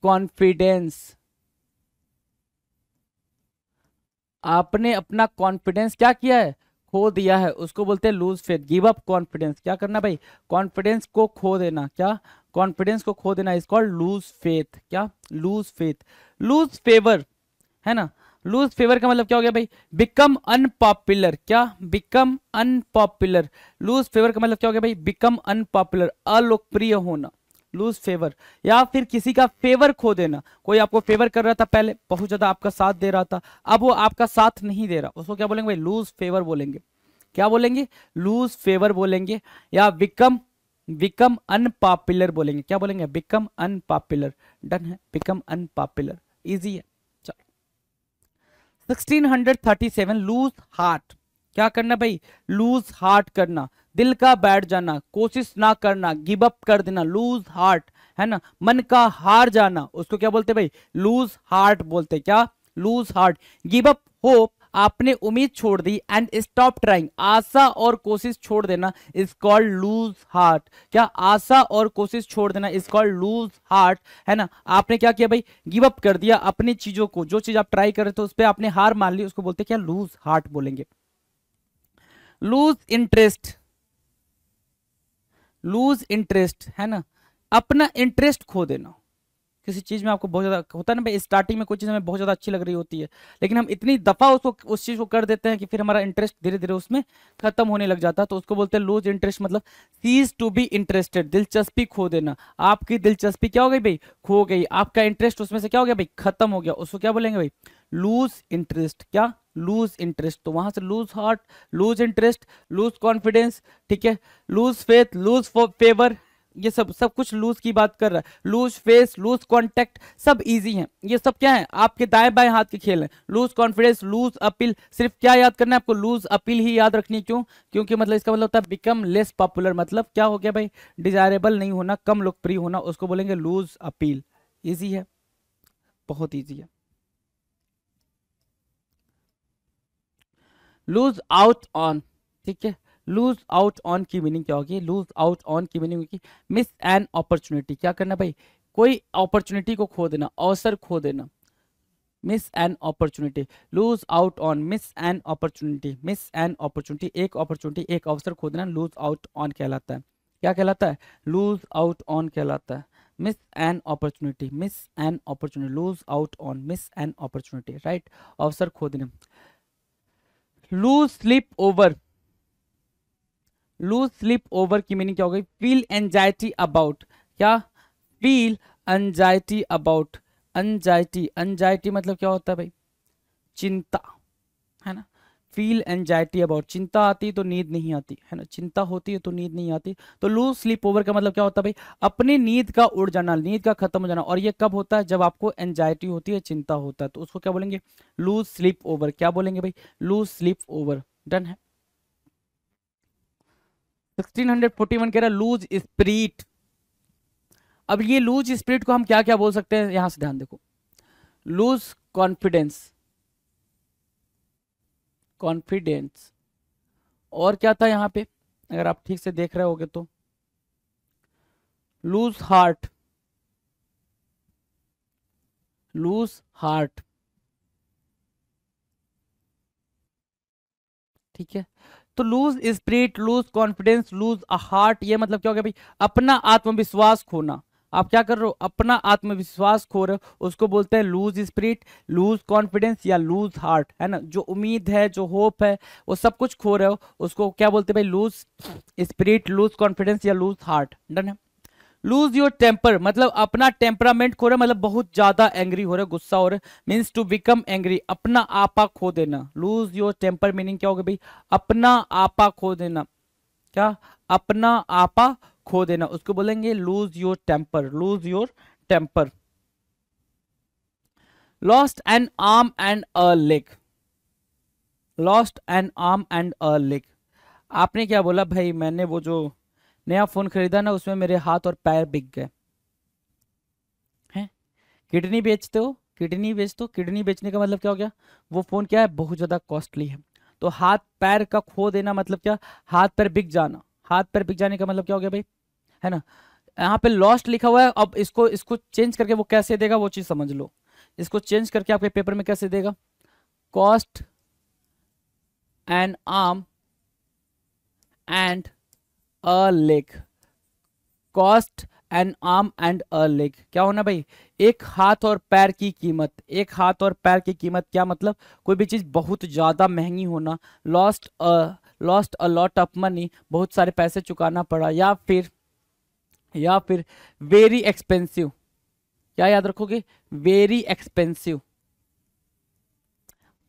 कॉन्फिडेंस, आपने अपना कॉन्फिडेंस क्या किया है, खो दिया है, उसको बोलते हैं lose faith. Give up confidence, क्या करना भाई, कॉन्फिडेंस को खो देना, क्या, कॉन्फिडेंस को खो देना, इज कॉल्ड लूज फेथ। क्या, लूज फेथ। लूज फेवर, है ना, लूज फेवर का मतलब क्या हो गया भाई, बिकम अनपॉपुलर। क्या, बिकम अनपॉपुलर। लूज फेवर का मतलब क्या हो गया भाई, बिकम अनपॉपुलर, अलोकप्रिय होना, लूज फेवर। या फिर किसी का फेवर खो देना, कोई आपको फेवर कर रहा था पहले, बहुत ज्यादा आपका साथ दे रहा था, अब वो आपका साथ नहीं दे रहा, उसको क्या बोलेंगे भाई, लूज फेवर बोलेंगे। क्या बोलेंगे, लूज फेवर बोलेंगे। या बिकम, बिकम अनपॉपुलर बोलेंगे। क्या बोलेंगे, बिकम अनपॉपुलर। डन है, बिकम अनपॉपुलर, इजी है। 1637 लूज हार्ट, क्या करना भाई, लूज हार्ट करना, दिल का बैठ जाना, कोशिश ना करना, गिव अप कर देना, लूज हार्ट, है ना, मन का हार जाना, उसको क्या बोलते भाई, लूज हार्ट बोलते। क्या, loose heart. Give up hope, आपने उम्मीद छोड़ दी, एंड स्टॉप ट्राइंग, आशा और कोशिश छोड़ देना, इज कॉल्ड लूज हार्ट। क्या? आशा और कोशिश छोड़ देना इज कॉल्ड लूज हार्ट, है ना। आपने क्या किया भाई? गिव अप कर दिया अपनी चीजों को, जो चीज आप ट्राई कर रहे थे उस पर आपने हार मान ली, उसको बोलते क्या? लूज हार्ट बोलेंगे। लूज इंटरेस्ट, लूज इंटरेस्ट, है ना, अपना इंटरेस्ट खो देना किसी चीज में। आपको बहुत ज्यादा होता है ना भाई, स्टार्टिंग में कोई चीज हमें बहुत ज्यादा अच्छी लग रही होती है, लेकिन हम इतनी दफा उसको उस चीज को कर देते हैं कि फिर हमारा इंटरेस्ट धीरे धीरे उसमें खत्म होने लग जाता है, तो उसको बोलते हैं लूज इंटरेस्ट। मतलब सीज टू बी इंटरेस्टेड, दिलचस्पी खो देना। आपकी दिलचस्पी क्या हो गई भाई? खो गई। आपका इंटरेस्ट उसमें से क्या हो गया भाई? खत्म हो गया। उसको क्या बोलेंगे भाई? Lose interest. क्या? Lose interest. तो वहां से lose heart, lose interest, lose confidence, ठीक है, लूज फेथ, लूज फेवर, ये सब सब कुछ लूज की बात कर रहा है। लूज फेस, लूज कॉन्टेक्ट, सब इजी हैं। ये सब क्या है? आपके दाएं बाएं हाथ के खेल हैं। लूज कॉन्फिडेंस, लूज अपील, सिर्फ क्या याद करना है आपको? लूज अपील ही याद रखनी है। क्यों? क्योंकि मतलब इसका मतलब होता है बिकम लेस पॉपुलर, मतलब क्या हो गया भाई? डिजायरेबल नहीं होना, कम लोकप्रिय होना, उसको बोलेंगे लूज अपील। इजी है, बहुत इजी है। लूज आउट ऑन, ठीक है, लूज आउट ऑन की मीनिंग क्या होगी? लूज आउट ऑन की मीनिंग होगी मिस एन अपॉर्चुनिटी। क्या करना भाई? कोई अपॉर्चुनिटी को खो देना, अवसर खो देना। Miss an opportunity, lose out on, miss an opportunity, miss an opportunity, एक अपॉर्चुनिटी, एक अवसर खो देना, लूज आउट ऑन कहलाता है। क्या कहलाता है? लूज आउट ऑन कहलाता है। Miss an opportunity, miss an opportunity, lose out on, miss an opportunity, right, अवसर खो देना। Lose slip over, lose slip over की मीनिंग क्या हो गई? Feel anxiety about. क्या? Feel anxiety about, anxiety, anxiety मतलब क्या होता है भाई? चिंता, है ना। फील एंजाइटी अबाउट, चिंता आती है तो नींद नहीं आती, है ना, चिंता होती है तो नींद नहीं आती। तो लूज स्लीप ओवर का मतलब क्या होता है भाई? अपनी नींद का उड़ जाना, नींद का खत्म हो जाना। और ये कब होता है? जब आपको एंजाइटी होती है, चिंता होता है, तो उसको क्या बोलेंगे? Lose sleep over. क्या बोलेंगे भाई? Loose sleep over. डन है। 1641 कह रहा है लूज स्पिरिट। अब ये लूज स्पिरिट को हम क्या क्या बोल सकते हैं? यहां से ध्यान देखो। लूज कॉन्फिडेंस, कॉन्फिडेंस, और क्या था यहां पे अगर आप ठीक से देख रहे होगे तो? लूज हार्ट, लूज हार्ट, ठीक है। तो lose spirit, lose confidence, lose a heart, ये मतलब क्या हो गया भाई? अपना आत्मविश्वास खोना। आप क्या कर रहे हो? अपना आत्मविश्वास खो रहे हो, उसको बोलते हैं लूज स्पिरिट, लूज कॉन्फिडेंस या लूज हार्ट, है ना। जो उम्मीद है, जो होप है, वो सब कुछ खो रहे हो, उसको क्या बोलते हैं भाई? लूज स्पिरिट, लूज कॉन्फिडेंस या लूज हार्ट। डन है। लूज योर टेम्पर मतलब अपना टेम्परामेंट खो रहे, मतलब बहुत ज्यादा एंग्री हो रहे, गुस्सा हो रहे, मीन्स टू बिकम एंग्री, अपना आपा खो देना। लूज योर टेम्पर मीनिंग क्या होगा भाई? अपना आपा खो देना। क्या? अपना आपा खो देना, उसको बोलेंगे lose your temper, lose your temper. Lost an arm and a leg, lost an arm and a leg, आपने क्या बोला भाई? मैंने वो जो नया फोन खरीदा ना, उसमें मेरे हाथ और पैर बिक गए हैं। किडनी बेचते हो, किडनी बेच दो। किडनी बेचने का मतलब क्या हो गया? वो फोन क्या है? बहुत ज्यादा कॉस्टली है। तो हाथ पैर का खो देना मतलब क्या? हाथ पैर बिक जाना। हाथ पैर बिक जाने का मतलब क्या हो गया भाई? है ना। यहाँ पे लॉस्ट लिखा हुआ है, अब इसको इसको चेंज करके वो कैसे देगा वो चीज समझ लो। इसको चेंज करके आपके पेपर में कैसे देगा? Cost an arm and a leg, cost an arm and a leg, क्या होना भाई? एक हाथ और पैर की कीमत, एक हाथ और पैर की कीमत, क्या मतलब? कोई भी चीज बहुत ज्यादा महंगी होना। Lost a lot of money, बहुत सारे पैसे चुकाना पड़ा। या फिर वेरी एक्सपेंसिव, क्या याद रखोगे? Very expensive.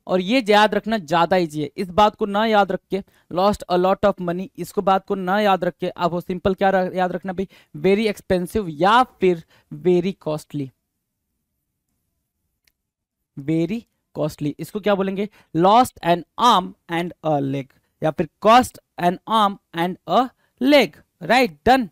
और ये याद रखना ज्यादा इजी है, इस बात को ना याद रख के, lost a lot of money, इसको बात को ना याद रख के आप सिंपल क्या याद रखना भाई? वेरी एक्सपेंसिव या फिर वेरी कॉस्टली, वेरी कॉस्टली, इसको क्या बोलेंगे? Lost an arm and a leg या फिर cost an arm and a leg, right, done.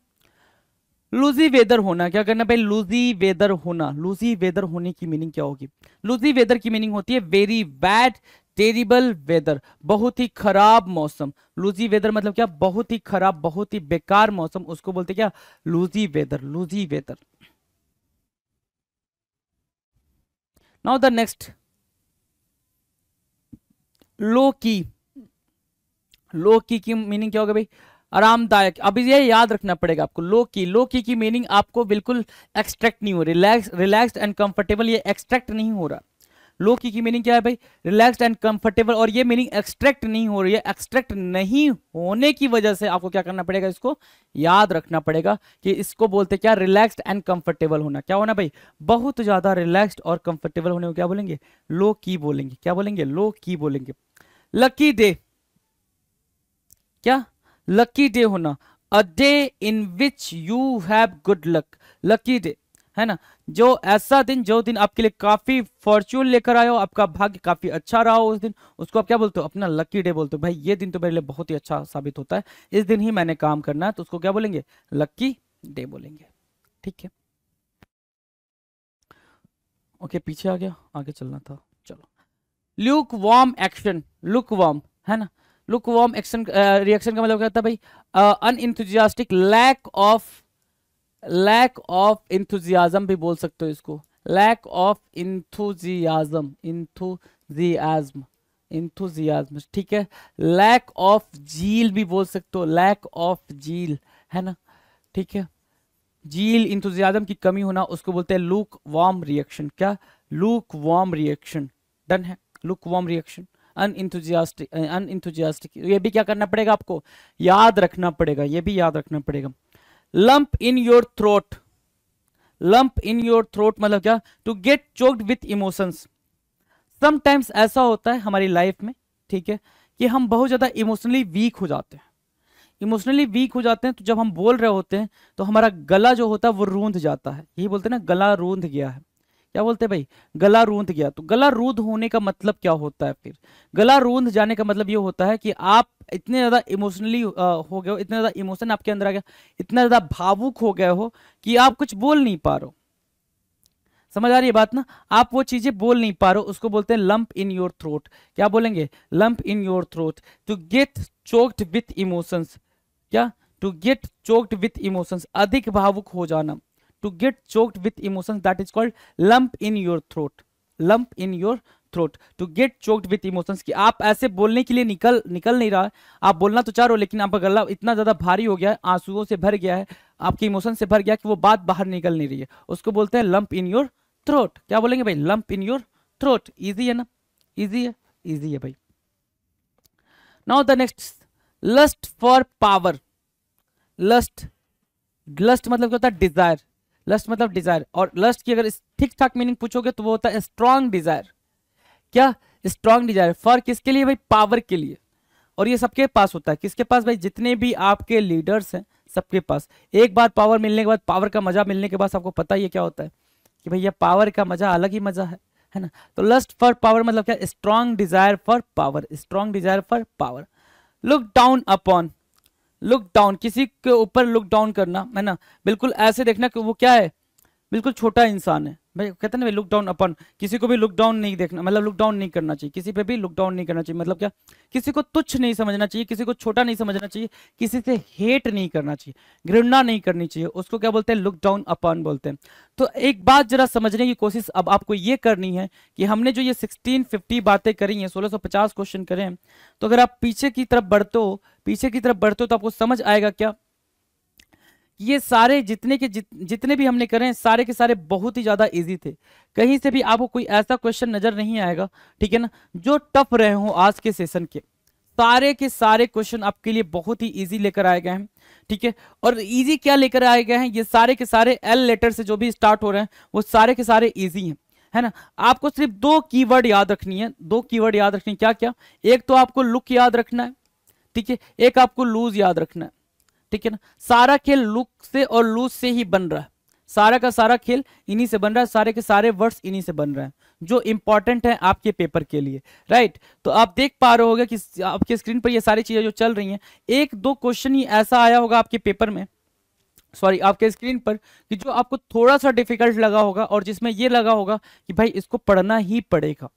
Lousy weather होना, क्या करना भाई? लूजी वेदर होना। लूजी वेदर होने की मीनिंग क्या होगी? लूजी वेदर की मीनिंग होती है वेरी बैड टेरिबल वेदर, बहुत ही खराब मौसम। लूजी वेदर मतलब क्या, बहुत ही खराब, बहुत ही बेकार मौसम, उसको बोलते क्या, lousy weather, lousy weather. Now the next, low key. Low की मीनिंग क्या होगा भाई, आरामदायक। अभी ये याद रखना पड़ेगा आपको, लो की मीनिंग आपको बिल्कुल एक्सट्रैक्ट नहीं हो, रिलैक्स्ड एंड कंफर्टेबल, ये एक्सट्रैक्ट नहीं हो रहा। लो की मीनिंग क्या है भाई, रिलैक्स्ड एंड कंफर्टेबल, और ये मीनिंग एक्सट्रैक्ट नहीं हो रही है। एक्सट्रैक्ट नहीं होने की वजह से आपको क्या करना पड़ेगा, इसको याद रखना पड़ेगा कि इसको बोलते क्या, रिलैक्स्ड एंड कंफर्टेबल होना। क्या होना भाई, बहुत ज्यादा रिलैक्स्ड और कंफर्टेबल होने को क्या बोलेंगे, लो की बोलेंगे। क्या बोलेंगे, लो की बोलेंगे। लकी डे, क्या, लकी डे होना, a day in which you have good luck. Lucky day है ना, जो ऐसा दिन, जो दिन आपके लिए काफी फॉर्च्यून लेकर आया हो, आपका भाग्य काफी अच्छा रहा हो उस दिन, उसको आप क्या बोलते हो, अपना लकी डे बोलते हो। भाई ये दिन तो मेरे लिए बहुत ही अच्छा साबित होता है, इस दिन ही मैंने काम करना है, तो उसको क्या बोलेंगे, लकी डे बोलेंगे। ठीक है, ओके, पीछे आ गया, आगे चलना था, चलो। Luke warm action, look warm है ना, लुक वार्म एक्शन रिएक्शन का मतलब क्या होता है भाई, अनइंथुजियास्टिक, लैक ऑफ इंथुजियाज्म भी बोल सकते हो इसको, लैक ऑफ इंथुजियाज्म, इंथुजियाज्म, ठीक है। लैक ऑफ जील भी बोल सकते हो, लैक ऑफ जील है ना, ठीक है। जील, इंथुजियाज्म की कमी होना, उसको बोलते हैं लूक वार्म रिएक्शन। क्या, लूक वार्म रिएक्शन, डन है, लुक वार्म रिएक्शन। अनइंथुजियास्टिक, ये भी क्या करना पड़ेगा आपको, याद रखना पड़ेगा, ये भी याद रखना पड़ेगा। Lump in your throat, lump in your throat मतलब क्या, to get choked with emotions. Sometimes ऐसा होता है हमारी लाइफ में, ठीक है, कि हम बहुत ज्यादा इमोशनली वीक हो जाते हैं। इमोशनली वीक हो जाते हैं तो जब हम बोल रहे होते हैं तो हमारा गला जो होता है वो रूंध जाता है, यही बोलते हैं ना, गला रूंध गया है। क्या बोलते हैं भाई, गला रूंध गया। तो गला रूंध होने का मतलब क्या होता है, फिर गला रूंध जाने का मतलब ये होता है कि आप इतने ज्यादा इमोशनली हो गए हो, इतना ज्यादा इमोशन आपके अंदर आ गया, इतना ज्यादा भावुक हो गए हो कि आप कुछ बोल नहीं पा रहे हो। समझ आ रही है बात ना, आप वो चीजें बोल नहीं पा रहे हो, उसको बोलते हैं लंप इन योर थ्रोट। क्या बोलेंगे, lump in your throat, to get choked with emotions. क्या, to get choked with emotions, अधिक भावुक हो जाना, to get choked with emotions, that is called lump in your throat, lump in your throat, to get choked with emotions, कि आप ऐसे बोलने के लिए निकल नहीं रहा है, आप बोलना तो चाह रहे हो लेकिन आपका गला इतना ज्यादा भारी हो गया है, आंसुओं से भर गया है, आपके इमोशन से भर गया कि वो बात बाहर निकल नहीं रही है, उसको बोलते हैं लंप इन योर थ्रोट। क्या बोलेंगे भाई, lump in your throat. Easy है ना, इजी है, इजी है भाई। Now the next, lust for power. Lust, lust मतलब क्या होता है, डिजायर, लस्ट मतलब डिजायर, और लस्ट की अगर ठीक ठाक मीनिंग पूछोगे तो वो होता है स्ट्रॉन्ग डिजायर। क्या, स्ट्रॉन्ग डिजायर, फॉर किसके लिए भाई, पावर के लिए। और ये सबके पास होता है, किसके पास भाई, जितने भी आपके लीडर्स हैं सबके पास। एक बार पावर मिलने के बाद, पावर का मजा मिलने के बाद आपको पता ही है क्या होता है कि भैया पावर का मजा अलग ही मजा है ना। तो लस्ट फॉर पावर मतलब क्या, strong desire for power, strong desire for power. Look down upon, look down, किसी के ऊपर लुक डाउन करना है ना, बिल्कुल ऐसे देखना कि वो क्या है, बिल्कुल छोटा इंसान है भाई, कहते हैं ना लुक डाउन अपन, किसी को भी लुक डाउन नहीं देखना, मतलब लुक डाउन नहीं करना चाहिए, किसी पे भी लुक डाउन नहीं करना चाहिए, मतलब क्या, किसी को तुच्छ नहीं समझना चाहिए, किसी को छोटा नहीं समझना चाहिए, किसी से हेट नहीं करना चाहिए, घृणा नहीं करनी चाहिए, उसको क्या बोलते हैं, लुक डाउन अपन बोलते हैं। तो एक बात जरा समझने की कोशिश अब आपको ये करनी है कि हमने जो ये 1650 बातें करी हैं, 1650 क्वेश्चन करे हैं, तो अगर आप पीछे की तरफ बढ़ते हो, पीछे की तरफ बढ़ते हो तो आपको समझ आएगा क्या, ये सारे जितने भी हमने करे हैं सारे के सारे बहुत ही ज्यादा इजी थे। कहीं से भी आपको कोई ऐसा क्वेश्चन नजर नहीं आएगा, ठीक है ना, जो टफ रहे हो आज के सेशन के। सारे के सारे क्वेश्चन आपके लिए बहुत ही इजी लेकर आए गए हैं, ठीक है। और इजी क्या लेकर आए गए हैं, ये सारे के सारे एल लेटर से जो भी स्टार्ट हो रहे हैं वो सारे के सारे इजी हैं, है ना। आपको सिर्फ दो कीवर्ड याद रखनी है, दो कीवर्ड याद रखनी है, क्या क्या, एक तो आपको लुक याद रखना है, ठीक है, एक आपको लूज याद रखना है, ठीक है ना। सारा खेल लुक से और लूज से ही बन रहा है, सारा का सारा खेल इन्हीं से बन रहा है, सारे के सारे वर्ड्स इन्हीं से बन रहे हैं जो इंपॉर्टेंट है आपके पेपर के लिए, राइट। तो आप देख पा रहे होगे कि आपके स्क्रीन पर ये सारी चीजें जो चल रही हैं, एक दो क्वेश्चन ही ऐसा आया होगा आपके पेपर में, सॉरी आपके स्क्रीन पर, कि जो आपको थोड़ा सा डिफिकल्ट लगा होगा और जिसमें ये लगा होगा कि भाई इसको पढ़ना ही पड़ेगा।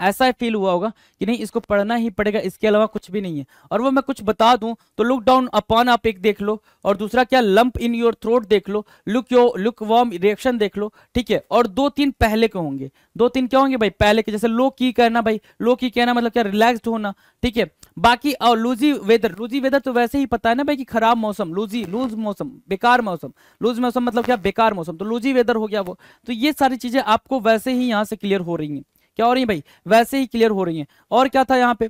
ऐसा फील हुआ होगा कि नहीं इसको पढ़ना ही पड़ेगा, इसके अलावा कुछ भी नहीं है। और वो मैं कुछ बता दूं तो लुक डाउन अपॉन आप एक देख लो, और दूसरा क्या लंप इन योर थ्रोट देख लो, लुक वार्म रिएक्शन देख लो, ठीक है। और 2-3 पहले के होंगे, 2-3 क्या होंगे भाई पहले के, जैसे लो की कहना, भाई लो की कहना मतलब क्या, रिलैक्स्ड होना, ठीक है। बाकी और लूजी वेदर तो वैसे ही पता है ना भाई कि खराब मौसम, लूज मौसम, बेकार मौसम, लूज मौसम मतलब क्या, बेकार मौसम, तो लूजी वेदर हो गया वो। तो ये सारी चीजें आपको वैसे ही यहां से क्लियर हो रही हैं, क्या हो रही है भाई, वैसे ही क्लियर हो रही हैं। और क्या था यहाँ पे,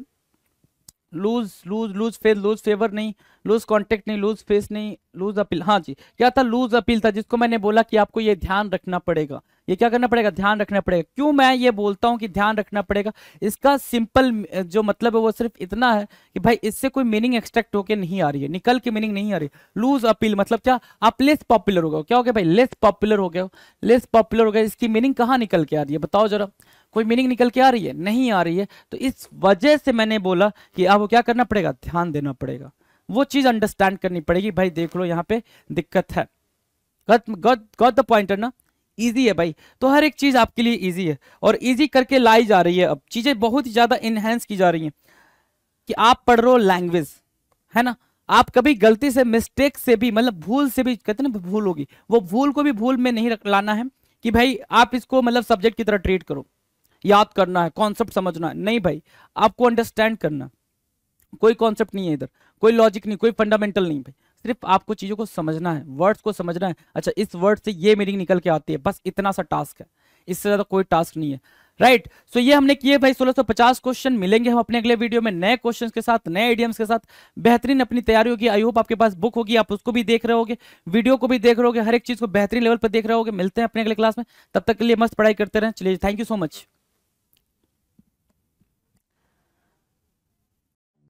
लूज फेवर नहीं, लूज कॉन्टेक्ट नहीं, लूज फेस नहीं, लूज अपील, हाँ जी क्या था, लूज अपील था, जिसको मैंने बोला कि आपको ये ध्यान रखना पड़ेगा, ये क्या करना पड़ेगा, ध्यान रखना पड़ेगा। क्यों मैं ये बोलता हूं कि ध्यान रखना पड़ेगा, इसका सिंपल जो मतलब है वो सिर्फ इतना है कि भाई इससे कोई मीनिंग एक्सट्रैक्ट होके नहीं आ रही है, निकल के मीनिंग नहीं आ रही। लूज अपील मतलब क्या, आप लेस पॉपुलर हो गए, क्या हो गया भाई, लेस पॉपुलर हो गए, लेस पॉपुलर हो गए, इसकी मीनिंग कहाँ निकल के आ रही है बताओ जरा, कोई मीनिंग निकल के आ रही है, नहीं आ रही है। तो इस वजह से मैंने बोला कि आपको क्या करना पड़ेगा, ध्यान देना पड़ेगा, वो चीज अंडरस्टैंड करनी पड़ेगी। भाई देख लो यहाँ पे दिक्कत है, गॉट द पॉइंट है ना, इजी है भाई। तो हर एक चीज आपके लिए इजी है और इजी करके लाई जा रही है, अब चीजें बहुत ही ज्यादा इनहेंस की जा रही हैं कि आप पढ़ रहे हो लैंग्वेज, है ना, आप कभी गलती से मिस्टेक से भी मतलब भूल से भी, कहते ना भूल होगी, वो भूल को भी भूल में नहीं लाना है कि भाई आप इसको मतलब सब्जेक्ट की तरह ट्रीट करो, याद करना है, कॉन्सेप्ट समझना है, नहीं भाई आपको अंडरस्टैंड करना, कोई कॉन्सेप्ट नहीं है इधर, कोई लॉजिक नहीं, कोई फंडामेंटल नहीं भाई, सिर्फ आपको चीजों को समझना है, वर्ड्स को समझना है, अच्छा इस वर्ड से ये मीनिंग निकल के आती है, बस इतना सा टास्क है, इससे ज्यादा कोई टास्क नहीं है, राइट। सो ये हमने किए भाई 1650 क्वेश्चन। मिलेंगे हम अपने अगले वीडियो में नए क्वेश्चंस के साथ, नए आइडियम्स के साथ, बेहतरीन अपनी तैयारी होगी। आई होप आपके पास बुक होगी, आप उसको भी देख रहे होगे, वीडियो को भी देख रहे होगे, हर एक चीज को बेहतरीन लेवल पर देख रहे होगे। मिलते हैं अपने अगले क्लास में, तब तक के लिए मस्त पढ़ाई करते रहें। चलिए थैंक यू सो मच।